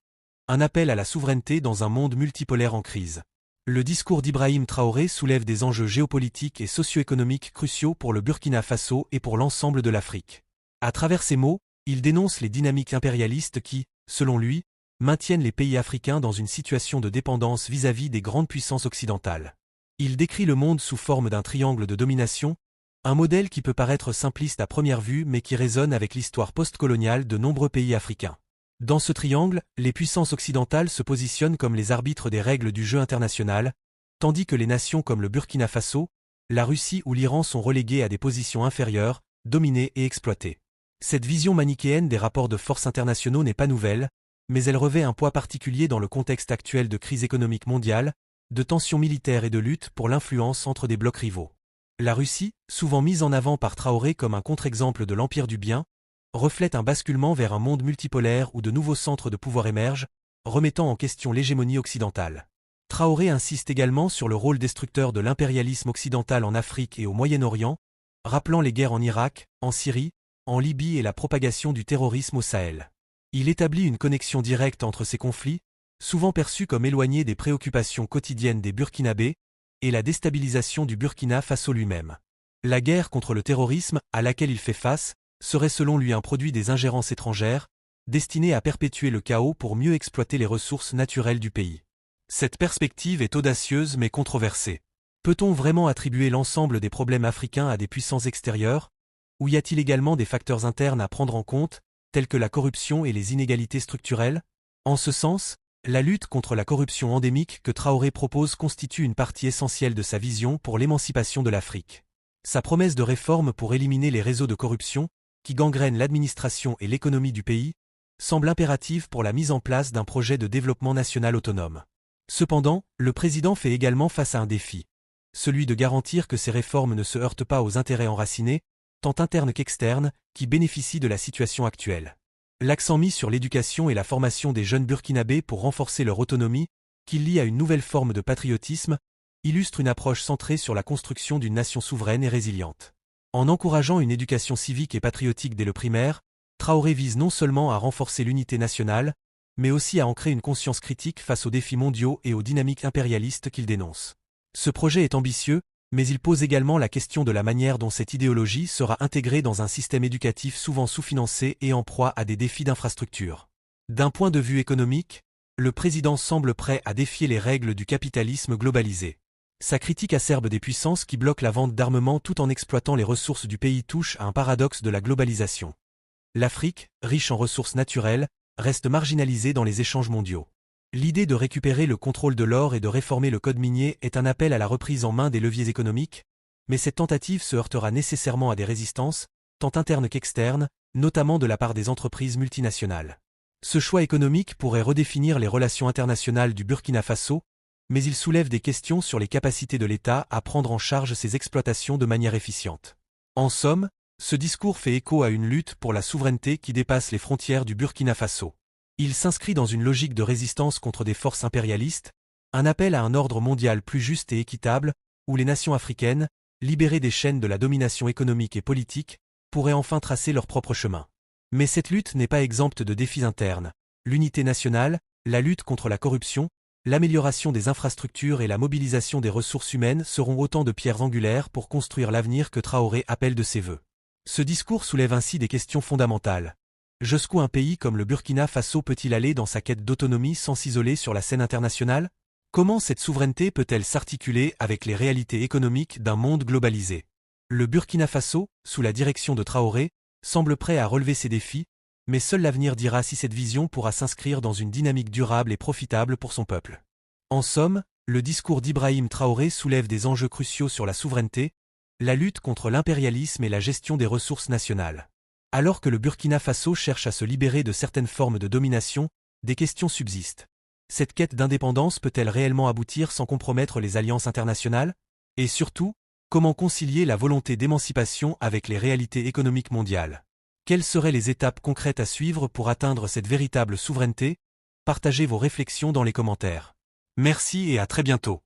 un appel à la souveraineté dans un monde multipolaire en crise. Le discours d'Ibrahim Traoré soulève des enjeux géopolitiques et socio-économiques cruciaux pour le Burkina Faso et pour l'ensemble de l'Afrique. À travers ces mots, il dénonce les dynamiques impérialistes qui, selon lui, maintiennent les pays africains dans une situation de dépendance vis-à-vis des grandes puissances occidentales. Il décrit le monde sous forme d'un triangle de domination, un modèle qui peut paraître simpliste à première vue mais qui résonne avec l'histoire postcoloniale de nombreux pays africains. Dans ce triangle, les puissances occidentales se positionnent comme les arbitres des règles du jeu international, tandis que les nations comme le Burkina Faso, la Russie ou l'Iran sont reléguées à des positions inférieures, dominées et exploitées. Cette vision manichéenne des rapports de force internationaux n'est pas nouvelle, mais elle revêt un poids particulier dans le contexte actuel de crise économique mondiale, de tensions militaires et de lutte pour l'influence entre des blocs rivaux. La Russie, souvent mise en avant par Traoré comme un contre-exemple de l'empire du bien, reflète un basculement vers un monde multipolaire où de nouveaux centres de pouvoir émergent, remettant en question l'hégémonie occidentale. Traoré insiste également sur le rôle destructeur de l'impérialisme occidental en Afrique et au Moyen-Orient, rappelant les guerres en Irak, en Syrie, en Libye et la propagation du terrorisme au Sahel. Il établit une connexion directe entre ces conflits, souvent perçus comme éloignés des préoccupations quotidiennes des Burkinabés, et la déstabilisation du Burkina Faso lui-même. La guerre contre le terrorisme, à laquelle il fait face, serait selon lui un produit des ingérences étrangères, destiné à perpétuer le chaos pour mieux exploiter les ressources naturelles du pays. Cette perspective est audacieuse mais controversée. Peut-on vraiment attribuer l'ensemble des problèmes africains à des puissances extérieures, ou y a-t-il également des facteurs internes à prendre en compte, tels que la corruption et les inégalités structurelles? En ce sens, la lutte contre la corruption endémique que Traoré propose constitue une partie essentielle de sa vision pour l'émancipation de l'Afrique. Sa promesse de réforme pour éliminer les réseaux de corruption, qui gangrènent l'administration et l'économie du pays, semble impérative pour la mise en place d'un projet de développement national autonome. Cependant, le président fait également face à un défi. Celui de garantir que ces réformes ne se heurtent pas aux intérêts enracinés, tant internes qu'externes, qui bénéficient de la situation actuelle. L'accent mis sur l'éducation et la formation des jeunes burkinabés pour renforcer leur autonomie, qu'il lie à une nouvelle forme de patriotisme, illustre une approche centrée sur la construction d'une nation souveraine et résiliente. En encourageant une éducation civique et patriotique dès le primaire, Traoré vise non seulement à renforcer l'unité nationale, mais aussi à ancrer une conscience critique face aux défis mondiaux et aux dynamiques impérialistes qu'il dénonce. Ce projet est ambitieux, mais il pose également la question de la manière dont cette idéologie sera intégrée dans un système éducatif souvent sous-financé et en proie à des défis d'infrastructure. D'un point de vue économique, le président semble prêt à défier les règles du capitalisme globalisé. Sa critique acerbe des puissances qui bloquent la vente d'armement tout en exploitant les ressources du pays touche à un paradoxe de la globalisation. L'Afrique, riche en ressources naturelles, reste marginalisée dans les échanges mondiaux. L'idée de récupérer le contrôle de l'or et de réformer le code minier est un appel à la reprise en main des leviers économiques, mais cette tentative se heurtera nécessairement à des résistances, tant internes qu'externes, notamment de la part des entreprises multinationales. Ce choix économique pourrait redéfinir les relations internationales du Burkina Faso, mais il soulève des questions sur les capacités de l'État à prendre en charge ces exploitations de manière efficiente. En somme, ce discours fait écho à une lutte pour la souveraineté qui dépasse les frontières du Burkina Faso. Il s'inscrit dans une logique de résistance contre des forces impérialistes, un appel à un ordre mondial plus juste et équitable, où les nations africaines, libérées des chaînes de la domination économique et politique, pourraient enfin tracer leur propre chemin. Mais cette lutte n'est pas exempte de défis internes. L'unité nationale, la lutte contre la corruption, l'amélioration des infrastructures et la mobilisation des ressources humaines seront autant de pierres angulaires pour construire l'avenir que Traoré appelle de ses vœux. Ce discours soulève ainsi des questions fondamentales. Jusqu'où un pays comme le Burkina Faso peut-il aller dans sa quête d'autonomie sans s'isoler sur la scène internationale? Comment cette souveraineté peut-elle s'articuler avec les réalités économiques d'un monde globalisé? Le Burkina Faso, sous la direction de Traoré, semble prêt à relever ces défis, mais seul l'avenir dira si cette vision pourra s'inscrire dans une dynamique durable et profitable pour son peuple. En somme, le discours d'Ibrahim Traoré soulève des enjeux cruciaux sur la souveraineté, la lutte contre l'impérialisme et la gestion des ressources nationales. Alors que le Burkina Faso cherche à se libérer de certaines formes de domination, des questions subsistent. Cette quête d'indépendance peut-elle réellement aboutir sans compromettre les alliances internationales? Et surtout, comment concilier la volonté d'émancipation avec les réalités économiques mondiales? Quelles seraient les étapes concrètes à suivre pour atteindre cette véritable souveraineté? Partagez vos réflexions dans les commentaires. Merci et à très bientôt.